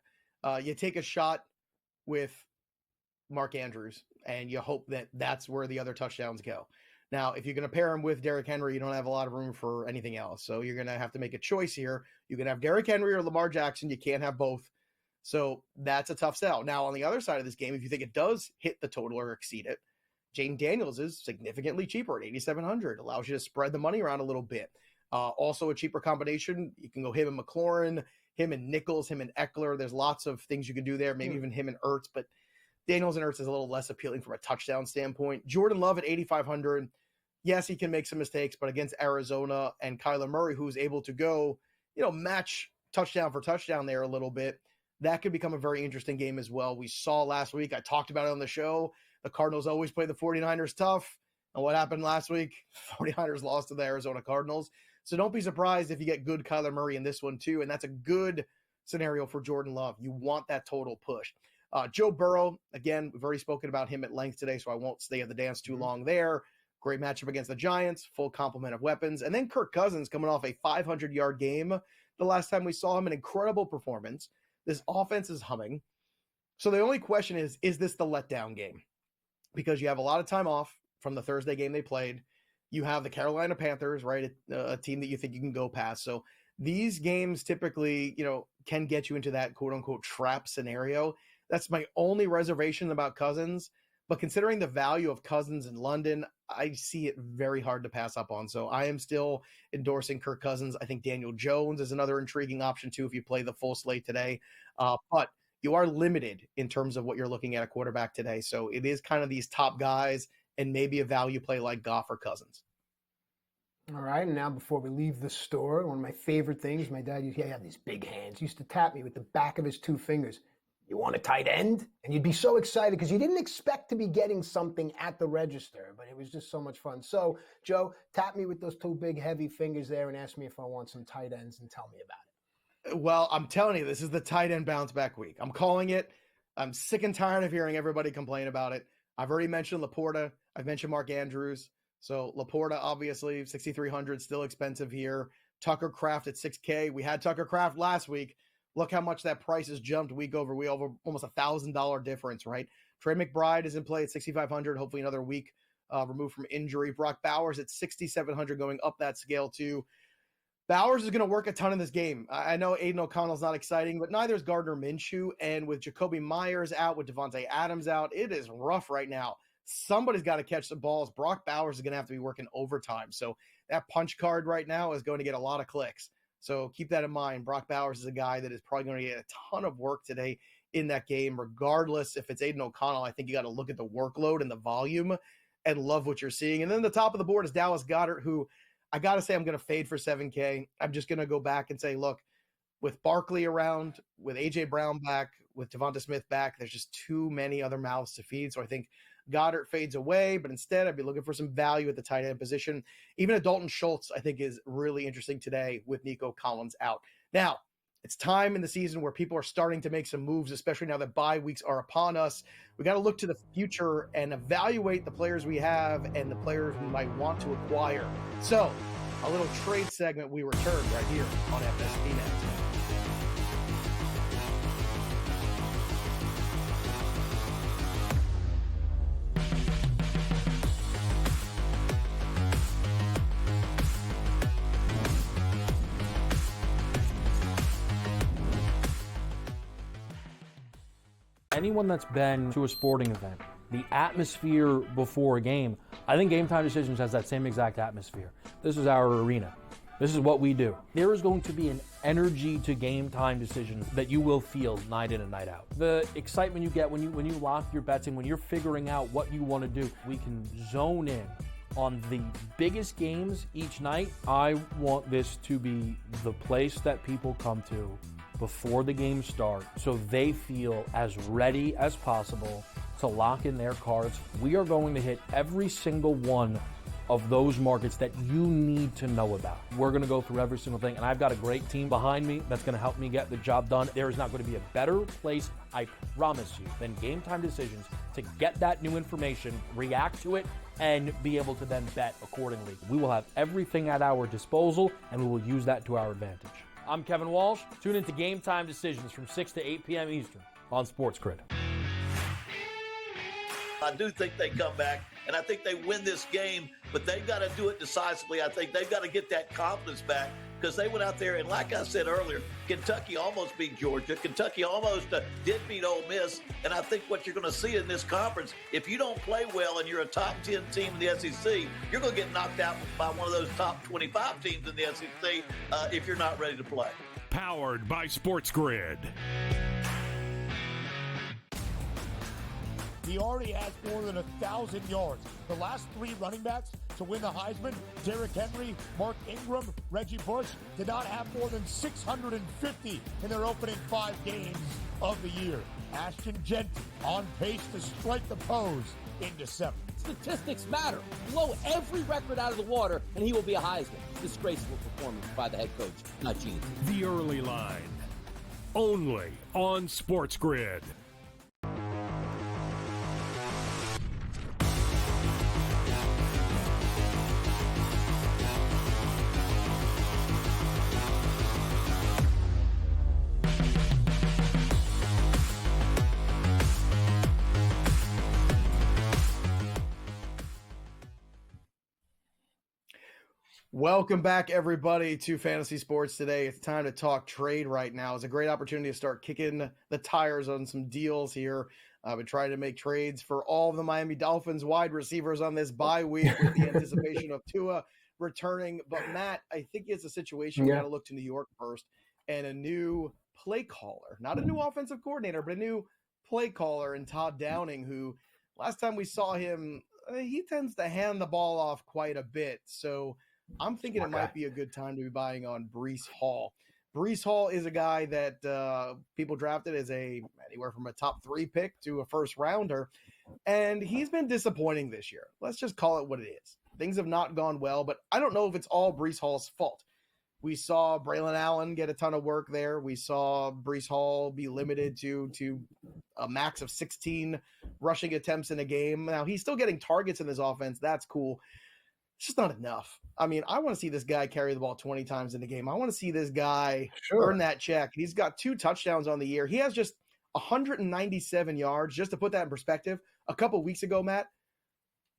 You take a shot with Mark Andrews, and you hope that that's where the other touchdowns go. Now, if you're going to pair him with Derrick Henry, you don't have a lot of room for anything else. So you're going to have to make a choice here. You can have Derrick Henry or Lamar Jackson. You can't have both. So that's a tough sell. Now, on the other side of this game, if you think it does hit the total or exceed it, Jaden Daniels is significantly cheaper at $8,700. Allows you to spread the money around a little bit. Also a cheaper combination. You can go him and McLaurin, him and Nichols, him and Eckler. There's lots of things you can do there. Maybe even him and Ertz, but Daniels and Ertz is a little less appealing from a touchdown standpoint. Jordan Love at $8,500. Yes, he can make some mistakes, but against Arizona and Kyler Murray, who's able to go, match touchdown for touchdown there a little bit, that could become a very interesting game as well. We saw last week, I talked about it on the show, the Cardinals always play the 49ers tough. And what happened last week? 49ers lost to the Arizona Cardinals. So don't be surprised if you get good Kyler Murray in this one too. And that's a good scenario for Jordan Love. You want that total push. Joe Burrow, again, we've already spoken about him at length today, so I won't stay at the dance too long there. Great matchup against the Giants, full complement of weapons. And then Kirk Cousins coming off a 500-yard game. The last time we saw him, an incredible performance. This offense is humming. So the only question is this the letdown game? Because you have a lot of time off from the Thursday game they played. You have the Carolina Panthers, right? A team that you think you can go past. So these games typically, can get you into that quote-unquote trap scenario. That's my only reservation about Cousins. But considering the value of Cousins in London, I see it very hard to pass up on. So I am still endorsing Kirk Cousins. I think Daniel Jones is another intriguing option too if you play the full slate today. But you are limited in terms of what you're looking at a quarterback today. So it is kind of these top guys and maybe a value play like Goff or Cousins. All right, and now before we leave the store, one of my favorite things, my dad used to have these big hands. He used to tap me with the back of his two fingers. You want a tight end? And you'd be so excited because you didn't expect to be getting something at the register, but it was just so much fun. So, Joe, tap me with those two big, heavy fingers there and ask me if I want some tight ends and tell me about it. Well, I'm telling you, this is the tight end bounce back week. I'm calling it. I'm sick and tired of hearing everybody complain about it. I've already mentioned Laporta. I've mentioned Mark Andrews. So Laporta, obviously, 6,300, still expensive here. Tucker Kraft at 6K. We had Tucker Kraft last week. Look how much that price has jumped week over week, over almost $1,000 difference, right? Trey McBride is in play at 6,500, hopefully another week removed from injury. Brock Bowers at 6,700, going up that scale too. Bowers is going to work a ton in this game. I know Aiden O'Connell's not exciting, but neither is Gardner Minshew. And with Jacoby Myers out, with Devontae Adams out, it is rough right now. Somebody's got to catch the balls. Brock Bowers is going to have to be working overtime. So that punch card right now is going to get a lot of clicks. So keep that in mind. Brock Bowers is a guy that is probably going to get a ton of work today in that game, regardless if it's Aiden O'Connell. I think you got to look at the workload and the volume and love what you're seeing. And then the top of the board is Dallas Goedert, who I got to say I'm going to fade for 7K. I'm just going to go back and say, look, with Barkley around, with A.J. Brown back, with Devonta Smith back, there's just too many other mouths to feed. So I think Goddard fades away, but instead I'd be looking for some value at the tight end position. Even a Dalton Schultz, I think, is really interesting today with Nico Collins out. Now, it's time in the season where people are starting to make some moves, especially now that bye weeks are upon us. We got to look to the future and evaluate the players we have and the players we might want to acquire. So, a little trade segment we return right here on FSP Net. Anyone that's been to a sporting event, the atmosphere before a game, I think Game Time Decisions has that same exact atmosphere. This is our arena. This is what we do. There is going to be an energy to Game Time Decisions that you will feel night in and night out. The excitement you get when you lock your bets and when you're figuring out what you want to do, we can zone in on the biggest games each night. I want this to be the place that people come to before the games start so they feel as ready as possible to lock in their cards. We are going to hit every single one of those markets that you need to know about. We're going to go through every single thing, and I've got a great team behind me that's going to help me get the job done. There is not going to be a better place, I promise you, than Game Time Decisions to get that new information, react to it, and be able to then bet accordingly. We will have everything at our disposal, and we will use that to our advantage. I'm Kevin Walsh. Tune into Game Time Decisions from 6 to 8 p.m. Eastern on SportsGrid. I do think they come back, and I think they win this game, but they've got to do it decisively. I think they've got to get that confidence back because they went out there, and like I said earlier, Kentucky almost beat Georgia. Kentucky almost did beat Ole Miss, and I think what you're going to see in this conference, if you don't play well and you're a top 10 team in the SEC, you're going to get knocked out by one of those top 25 teams in the SEC if you're not ready to play. Powered by SportsGrid. He already has more than 1,000 yards. The last three running backs to win the Heisman, Derrick Henry, Mark Ingram, Reggie Bush, did not have more than 650 in their opening 5 games of the year. Ashton Genty on pace to strike the pose in December. Statistics matter. Blow every record out of the water, and he will be a Heisman. Disgraceful performance by the head coach, not Gene. The Early Line. Only on SportsGrid. Welcome back, everybody, to Fantasy Sports Today. It's time to talk trade right now. It's a great opportunity to start kicking the tires on some deals here. I've been trying to make trades for all of the Miami Dolphins wide receivers on this bye week with the anticipation of Tua returning. But, Matt, I think it's a situation we got to look to New York first and a new play caller. Not a new offensive coordinator, but a new play caller in Todd Downing, who last time we saw him, he tends to hand the ball off quite a bit. So I'm thinking it might be a good time to be buying on Breece Hall. Breece Hall is a guy that people drafted as anywhere from a top 3 pick to a first rounder, and he's been disappointing this year. Let's just call it what it is. Things have not gone well, but I don't know if it's all Breece Hall's fault. We saw Braylon Allen get a ton of work there. We saw Breece Hall be limited to a max of 16 rushing attempts in a game. Now, he's still getting targets in this offense. That's cool. It's just not enough. I mean, I want to see this guy carry the ball 20 times in the game. I want to see this guy earn that check. He's got 2 touchdowns on the year. He has just 197 yards. Just to put that in perspective, a couple of weeks ago, Matt,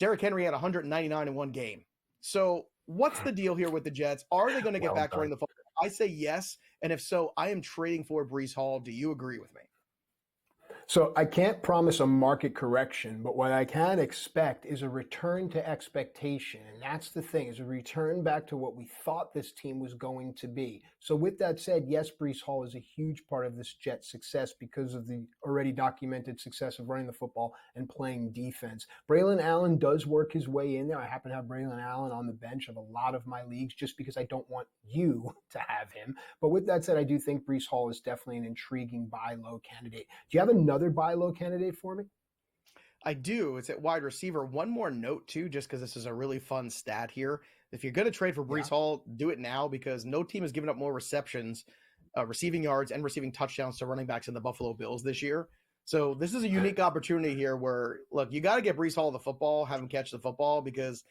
Derrick Henry had 199 in one game. So what's the deal here with the Jets? Are they going to get back to running the football? I say yes. And if so, I am trading for Breece Hall. Do you agree with me? So I can't promise a market correction, but what I can expect is a return to expectation. And that's the thing, is a return back to what we thought this team was going to be. So with that said, yes, Breece Hall is a huge part of this Jets success because of the already documented success of running the football and playing defense. Braylon Allen does work his way in there. I happen to have Braylon Allen on the bench of a lot of my leagues just because I don't want you to have him. But with that said, I do think Breece Hall is definitely an intriguing buy low candidate. Do you have another buy low candidate for me? I do. It's at wide receiver. One more note, too, just because this is a really fun stat here. If you're going to trade for Breece Hall, do it now because no team has given up more receptions, receiving yards, and receiving touchdowns to running backs in the Buffalo Bills this year. So this is a unique opportunity here where, look, you got to get Breece Hall the football, have him catch the football because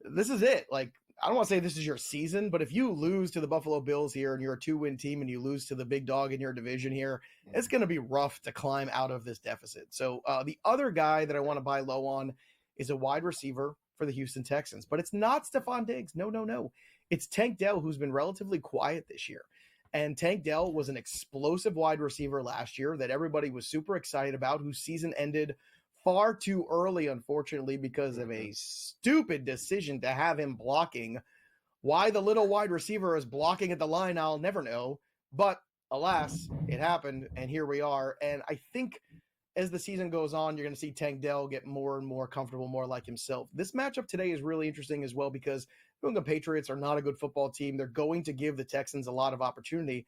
this is it. Like, I don't want to say this is your season, but if you lose to the Buffalo Bills here and you're a 2-win team and you lose to the big dog in your division here, it's going to be rough to climb out of this deficit. So the other guy that I want to buy low on is a wide receiver for the Houston Texans, but it's not Stephon Diggs. No. It's Tank Dell, who's been relatively quiet this year. And Tank Dell was an explosive wide receiver last year that everybody was super excited about, whose season ended far too early, unfortunately, because of a stupid decision to have him blocking. Why the little wide receiver is blocking at the line, I'll never know. But alas, it happened, and here we are. And I think as the season goes on, you're going to see Tank Dell get more and more comfortable, more like himself. This matchup today is really interesting as well because the New England Patriots are not a good football team. They're going to give the Texans a lot of opportunity.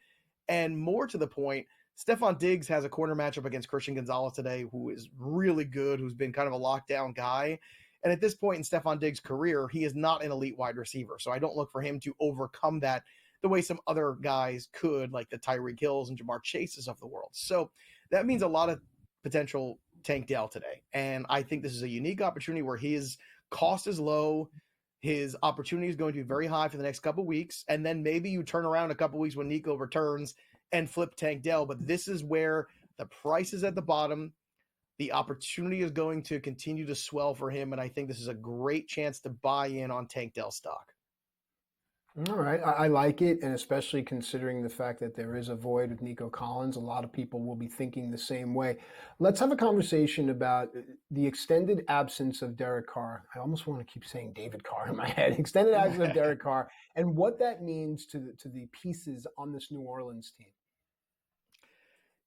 And more to the point, Stephon Diggs has a corner matchup against Christian Gonzalez today, who is really good, who's been kind of a lockdown guy. And at this point in Stephon Diggs' career, he is not an elite wide receiver. So I don't look for him to overcome that the way some other guys could, like the Tyreek Hills and Jamar Chases of the world. So that means a lot of potential Tank Dell today. And I think this is a unique opportunity where his cost is low. His opportunity is going to be very high for the next couple weeks. And then maybe you turn around a couple weeks when Nico returns and flip Tank Dell. But this is where the price is at the bottom. The opportunity is going to continue to swell for him. And I think this is a great chance to buy in on Tank Dell stock. All right. I like it, and especially considering the fact that there is a void with Nico Collins, a lot of people will be thinking the same way. Let's have a conversation about the extended absence of Derek Carr. I almost want to keep saying David Carr in my head. Extended absence of Derek Carr, and what that means to the pieces on this New Orleans team.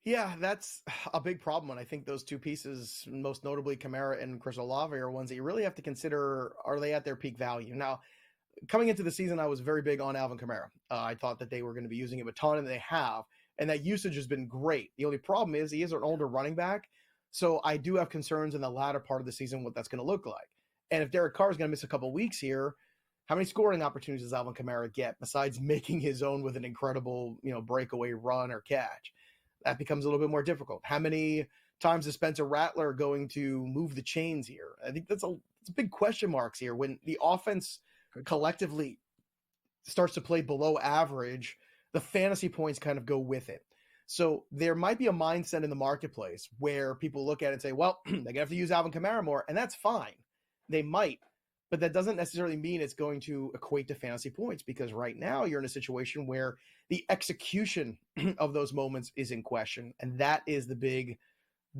Yeah, that's a big problem. And I think those two pieces, most notably Kamara and Chris Olave, are ones that you really have to consider. Are they at their peak value? Now, coming into the season, I was very big on Alvin Kamara. I thought that they were going to be using him a ton, and they have. And that usage has been great. The only problem is he is an older running back. So I do have concerns in the latter part of the season what that's going to look like. And if Derek Carr is going to miss a couple weeks here, how many scoring opportunities does Alvin Kamara get besides making his own with an incredible, breakaway run or catch? That becomes a little bit more difficult. How many times is Spencer Rattler going to move the chains here? I think it's big question marks here. When the offense collectively starts to play below average, the fantasy points kind of go with it. So there might be a mindset in the marketplace where people look at it and say, well, they're going to have to use Alvin Kamara more, and that's fine. They might, but that doesn't necessarily mean it's going to equate to fantasy points, because right now you're in a situation where the execution of those moments is in question, and that is the big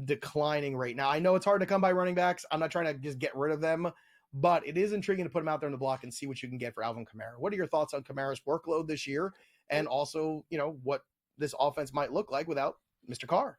declining rate. Now, I know it's hard to come by running backs. I'm not trying to just get rid of them, but it is intriguing to put him out there in the block and see what you can get for Alvin Kamara. What are your thoughts on Kamara's workload this year, and also, what this offense might look like without Mr. Carr?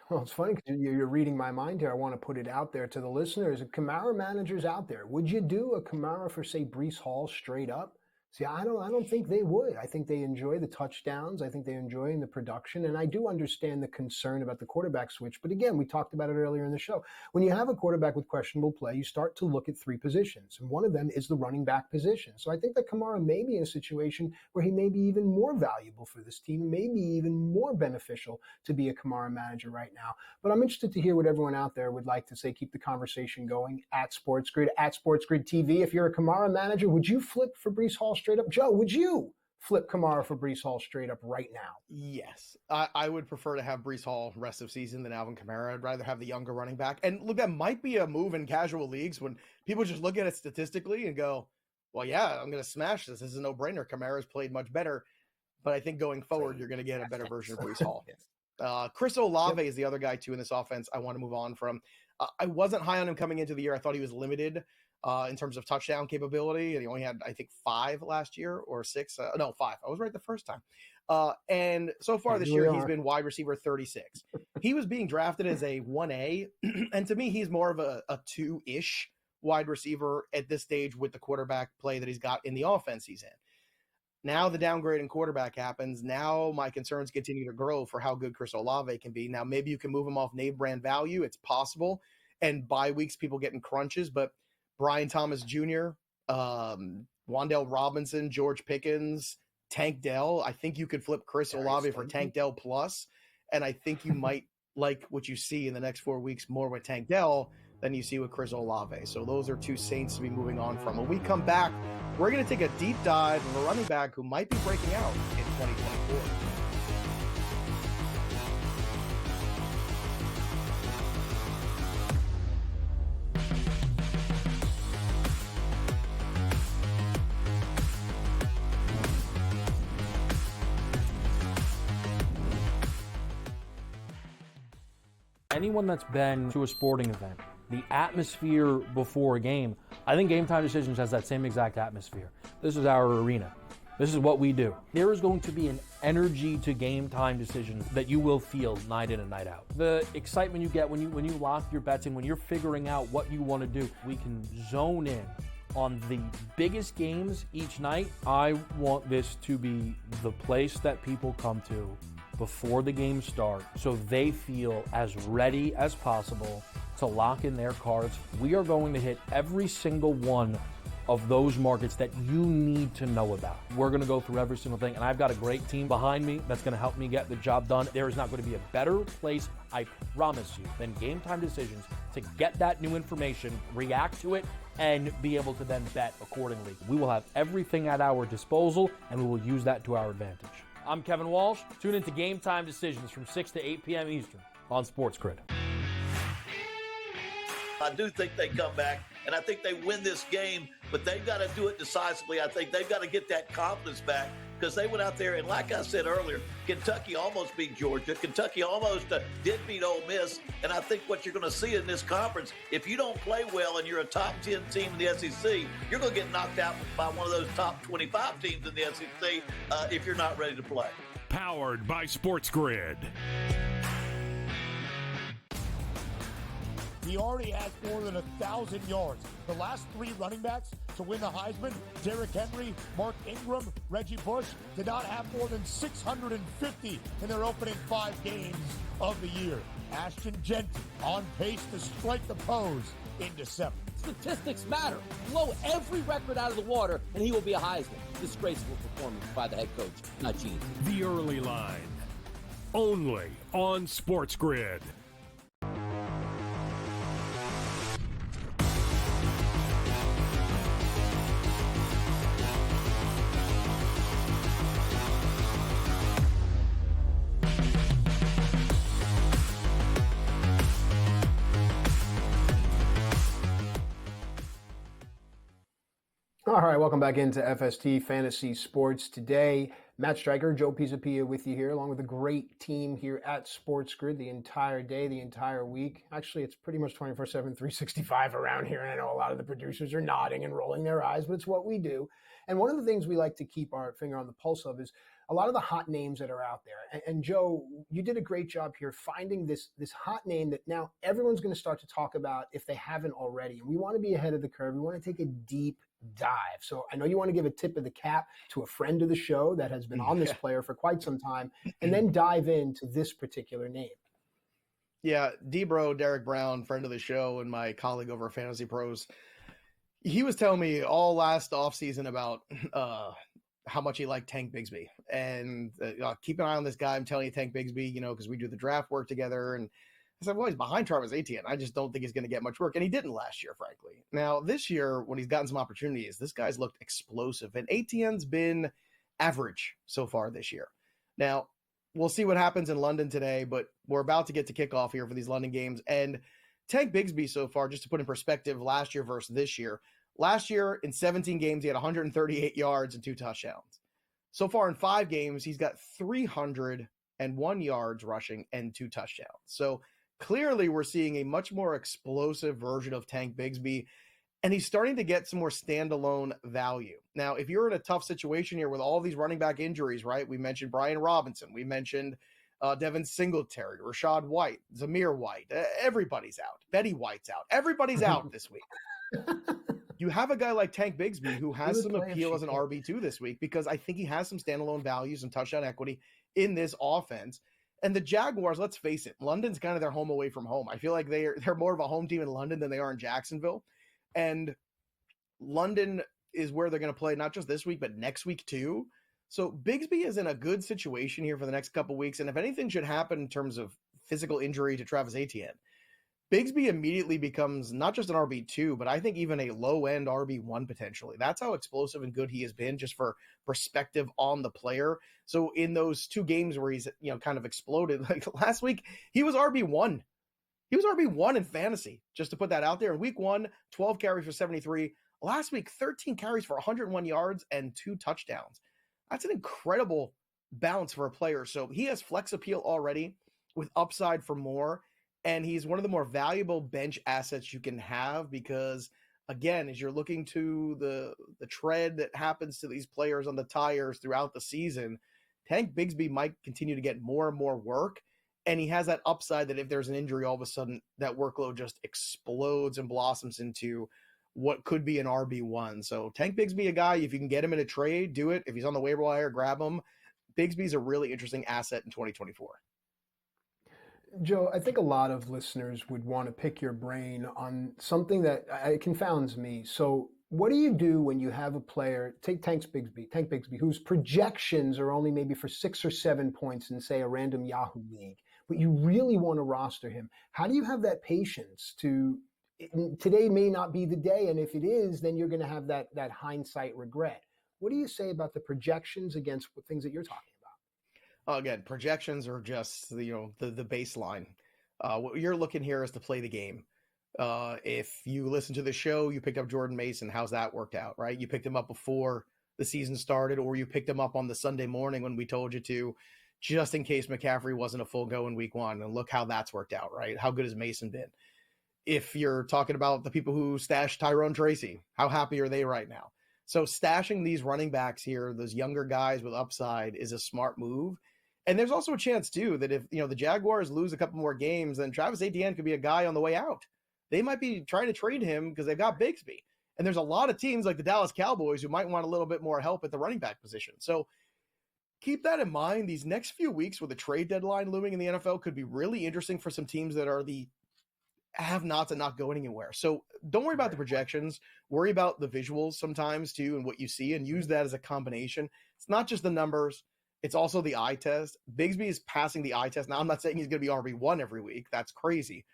Well, it's funny because you're reading my mind here. I want to put it out there to the listeners. Kamara managers out there, would you do a Kamara for, say, Breece Hall straight up? See, I don't think they would. I think they enjoy the touchdowns. I think they enjoy the production. And I do understand the concern about the quarterback switch. But again, we talked about it earlier in the show. When you have a quarterback with questionable play, you start to look at three positions. And one of them is the running back position. So I think that Kamara may be in a situation where he may be even more valuable for this team, maybe even more beneficial to be a Kamara manager right now. But I'm interested to hear what everyone out there would like to say. Keep the conversation going at SportsGrid, at SportsGrid TV. If you're a Kamara manager, would you flip for Breece Hall straight up? Joe, would you flip Kamara for Breece Hall straight up right now? Yes. I would prefer to have Breece Hall rest of season than Alvin Kamara. I'd rather have the younger running back. And look, that might be a move in casual leagues when people just look at it statistically and go, well, yeah, I'm going to smash this. This is a no-brainer. Kamara's played much better. But I think going forward, you're going to get a better version of Breece Hall. Yes. Chris Olave is the other guy, too, in this offense I want to move on from. I wasn't high on him coming into the year. I thought he was limited in terms of touchdown capability. And he only had, I think, 5 last year or 6. No, 5. I was right the first time. And so far this year, he's been wide receiver 36. He was being drafted as a 1A. And to me, he's more of a 2-ish wide receiver at this stage with the quarterback play that he's got in the offense he's in. Now the downgrade in quarterback happens. Now my concerns continue to grow for how good Chris Olave can be. Now maybe you can move him off name brand value. It's possible. And bye weeks, people get in crunches. But Brian Thomas Jr., Wan'Dale Robinson, George Pickens, Tank Dell. I think you could flip Chris Olave for Tank Dell plus. And I think you might like what you see in the next 4 weeks more with Tank Dell than you see with Chris Olave. So those are two Saints to be moving on from. When we come back, we're going to take a deep dive of a running back who might be breaking out in 2024. Anyone that's been to a sporting event, the atmosphere before a game, I think Game Time Decisions has that same exact atmosphere. This is our arena. This is what we do. There is going to be an energy to Game Time Decisions that you will feel night in and night out. The excitement you get when you lock your bets in, when you're figuring out what you want to do, we can zone in on the biggest games each night. I want this to be the place that people come to before the games start, so they feel as ready as possible to lock in their cards. We are going to hit every single one of those markets that you need to know about. We're going to go through every single thing, and I've got a great team behind me that's going to help me get the job done. There is not going to be a better place, I promise you, than Game Time Decisions to get that new information, react to it, and be able to then bet accordingly. We will have everything at our disposal, and we will use that to our advantage. I'm Kevin Walsh. Tune into Game Time Decisions from 6 to 8 p.m. Eastern on SportsGrid. I do think they come back, and I think they win this game, but they've got to do it decisively. I think they've got to get that confidence back because they went out there, and like I said earlier, Kentucky almost beat Georgia. Kentucky almost did beat Ole Miss, and I think what you're going to see in this conference, if you don't play well and you're a top 10 team in the SEC, you're going to get knocked out by one of those top 25 teams in the SEC if you're not ready to play. Powered by SportsGrid. He already has more than 1,000 yards. The last three running backs to win the Heisman, Derrick Henry, Mark Ingram, Reggie Bush, did not have more than 650 in their opening 5 games of the year. Ashton Genty on pace to strike the pose in December. Statistics matter. Blow every record out of the water, and he will be a Heisman. Disgraceful performance by the head coach, not Gene. The Early Line. Only on SportsGrid. All right, welcome back into FST Fantasy Sports today. Matt Striker, Joe Pisapia with you here, along with a great team here at SportsGrid the entire day, the entire week. Actually, it's pretty much 24/7, 365 around here, and I know a lot of the producers are nodding and rolling their eyes, but it's what we do. And one of the things we like to keep our finger on the pulse of is a lot of the hot names that are out there. And Joe, you did a great job here finding this hot name that now everyone's going to start to talk about if they haven't already. And we want to be ahead of the curve. We want to take a deep dive. So I know you want to give a tip of the cap to a friend of the show that has been on this player for quite some time, and then dive into this particular name. Yeah, D-Bro, Derek Brown, friend of the show and my colleague over at Fantasy Pros, he was telling me all last offseason about how much he liked Tank Bigsby. And keep an eye on this guy. I'm telling you, Tank Bigsby, because we do the draft work together. And I said, well, he's behind Travis Etienne. I just don't think he's going to get much work. And he didn't last year, frankly. Now, this year, when he's gotten some opportunities, this guy's looked explosive. And Etienne's been average so far this year. Now, we'll see what happens in London today, but we're about to get to kickoff here for these London games. And Tank Bigsby so far, just to put in perspective, last year versus this year, last year in 17 games, he had 138 yards and 2 touchdowns. So far in 5 games, he's got 301 yards rushing and 2 touchdowns. So clearly we're seeing a much more explosive version of Tank Bigsby, and he's starting to get some more standalone value. Now, if you're in a tough situation here with all these running back injuries, right? We mentioned Brian Robinson. We mentioned Devin Singletary, Rashad White, Zamir White. Everybody's out. Betty White's out. Everybody's out this week. You have a guy like Tank Bigsby who has some appeal as an RB2 this week because I think he has some standalone values and touchdown equity in this offense. And the Jaguars, let's face it, London's kind of their home away from home. I feel like they're more of a home team in London than they are in Jacksonville. And London is where they're going to play not just this week, but next week too. So Bigsby is in a good situation here for the next couple of weeks. And if anything should happen in terms of physical injury to Travis Etienne, Bigsby immediately becomes not just an RB2, but I think even a low-end RB1 potentially. That's how explosive and good he has been, just for perspective on the player. So in those 2 games where he's kind of exploded, like last week, he was RB1. He was RB1 in fantasy, just to put that out there. In week 1, 12 carries for 73. Last week, 13 carries for 101 yards and 2 touchdowns. That's an incredible balance for a player. So he has flex appeal already with upside for more. And he's one of the more valuable bench assets you can have because, again, as you're looking to the tread that happens to these players on the tires throughout the season, Tank Bigsby might continue to get more and more work. And he has that upside that if there's an injury, all of a sudden that workload just explodes and blossoms into what could be an RB1. So Tank Bigsby, a guy, if you can get him in a trade, do it. If he's on the waiver wire, grab him. Bigsby's a really interesting asset in 2024. Joe, I think a lot of listeners would want to pick your brain on something that it confounds me. So what do you do when you have a player, take Tank Bigsby, whose projections are only maybe for 6 or 7 points in, say, a random Yahoo league, but you really want to roster him? How do you have that patience today may not be the day, and if it is, then you're going to have that hindsight regret. What do you say about the projections against things that you're talking about? Again, projections are just the baseline. What you're looking here is to play the game. If you listen to the show, you picked up Jordan Mason. How's that worked out, right? You picked him up before the season started, or you picked him up on the Sunday morning when we told you to, just in case McCaffrey wasn't a full go in week 1. And look how that's worked out, right? How good has Mason been? If you're talking about the people who stashed Tyrone Tracy, how happy are they right now? So stashing these running backs here, those younger guys with upside, is a smart move. And there's also a chance, too, that if the Jaguars lose a couple more games, then Travis Etienne could be a guy on the way out. They might be trying to trade him because they've got Bigsby. And there's a lot of teams like the Dallas Cowboys who might want a little bit more help at the running back position. So keep that in mind. These next few weeks with the trade deadline looming in the NFL could be really interesting for some teams that are the have-nots and not going anywhere. So don't worry about the projections. Worry about the visuals sometimes, too, and what you see, and use that as a combination. It's not just the numbers. It's also the eye test. Bigsby is passing the eye test. Now, I'm not saying he's going to be RB1 every week. That's crazy.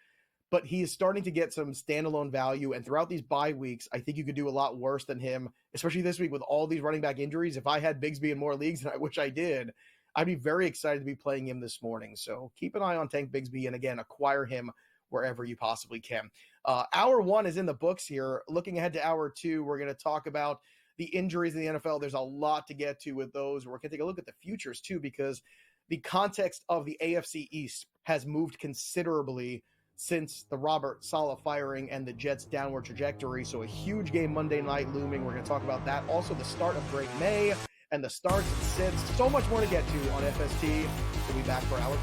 But he is starting to get some standalone value. And throughout these bye weeks, I think you could do a lot worse than him, especially this week with all these running back injuries. If I had Bigsby in more leagues, and I wish I did, I'd be very excited to be playing him this morning. So keep an eye on Tank Bigsby, and again, acquire him wherever you possibly can. Hour 1 is in the books here. Looking ahead to hour 2, we're going to talk about the injuries in the NFL. There's a lot to get to with those. We're going to take a look at the futures too, because the context of the AFC East has moved considerably since the Robert Saleh firing and the Jets' downward trajectory. So a huge game Monday night looming. We're going to talk about that. Also the start of Drake May and the starts and sits. So much more to get to on FST. We'll be back for hour 2.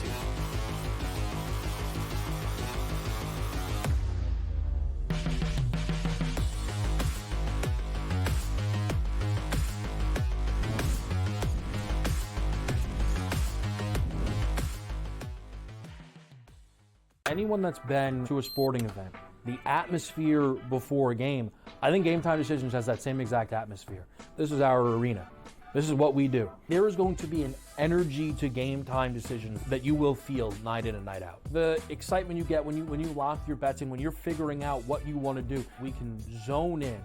Anyone that's been to a sporting event, the atmosphere before a game, I think Game Time Decisions has that same exact atmosphere. This is our arena. This is what we do. There is going to be an energy to Game Time Decisions that you will feel night in and night out. The excitement you get when you lock your bets in, when you're figuring out what you want to do, we can zone in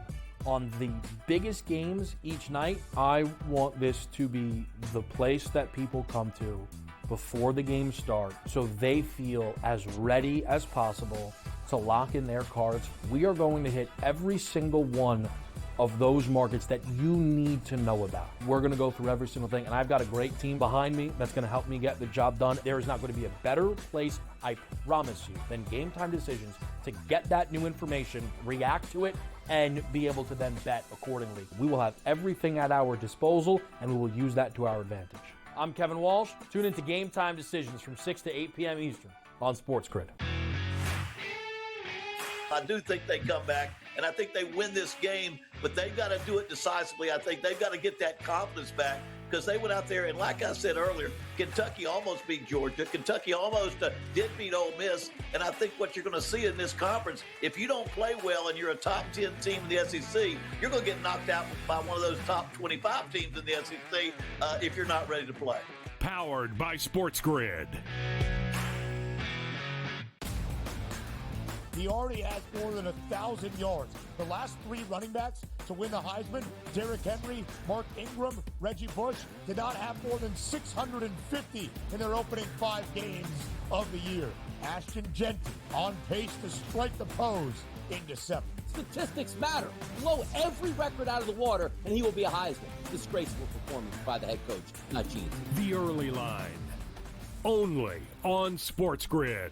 on the biggest games each night. I want this to be the place that people come to before the game starts, so they feel as ready as possible to lock in their cards. We are going to hit every single one of those markets that you need to know about. We're going to go through every single thing, and I've got a great team behind me that's going to help me get the job done. There is not going to be a better place, I promise you, than Game Time Decisions to get that new information, react to it, and be able to then bet accordingly. We will have everything at our disposal, and we will use that to our advantage. I'm Kevin Walsh. Tune into Game Time Decisions from 6 to 8 p.m. Eastern on SportsGrid. I do think they come back, and I think they win this game, but they've got to do it decisively. I think they've got to get that confidence back, because they went out there, and like I said earlier, Kentucky almost beat Georgia. Kentucky almost did beat Ole Miss, and I think what you're going to see in this conference, if you don't play well and you're a top 10 team in the SEC, you're going to get knocked out by one of those top 25 teams in the SEC if you're not ready to play. Powered by SportsGrid. He already has more than 1,000 yards. The last 3 running backs to win the Heisman, Derrick Henry, Mark Ingram, Reggie Bush, did not have more than 650 in their opening 5 games of the year. Ashton Genty on pace to strike the pose in December. Statistics matter. Blow every record out of the water, and he will be a Heisman. Disgraceful performance by the head coach, not genius. The early line. Only on SportsGrid.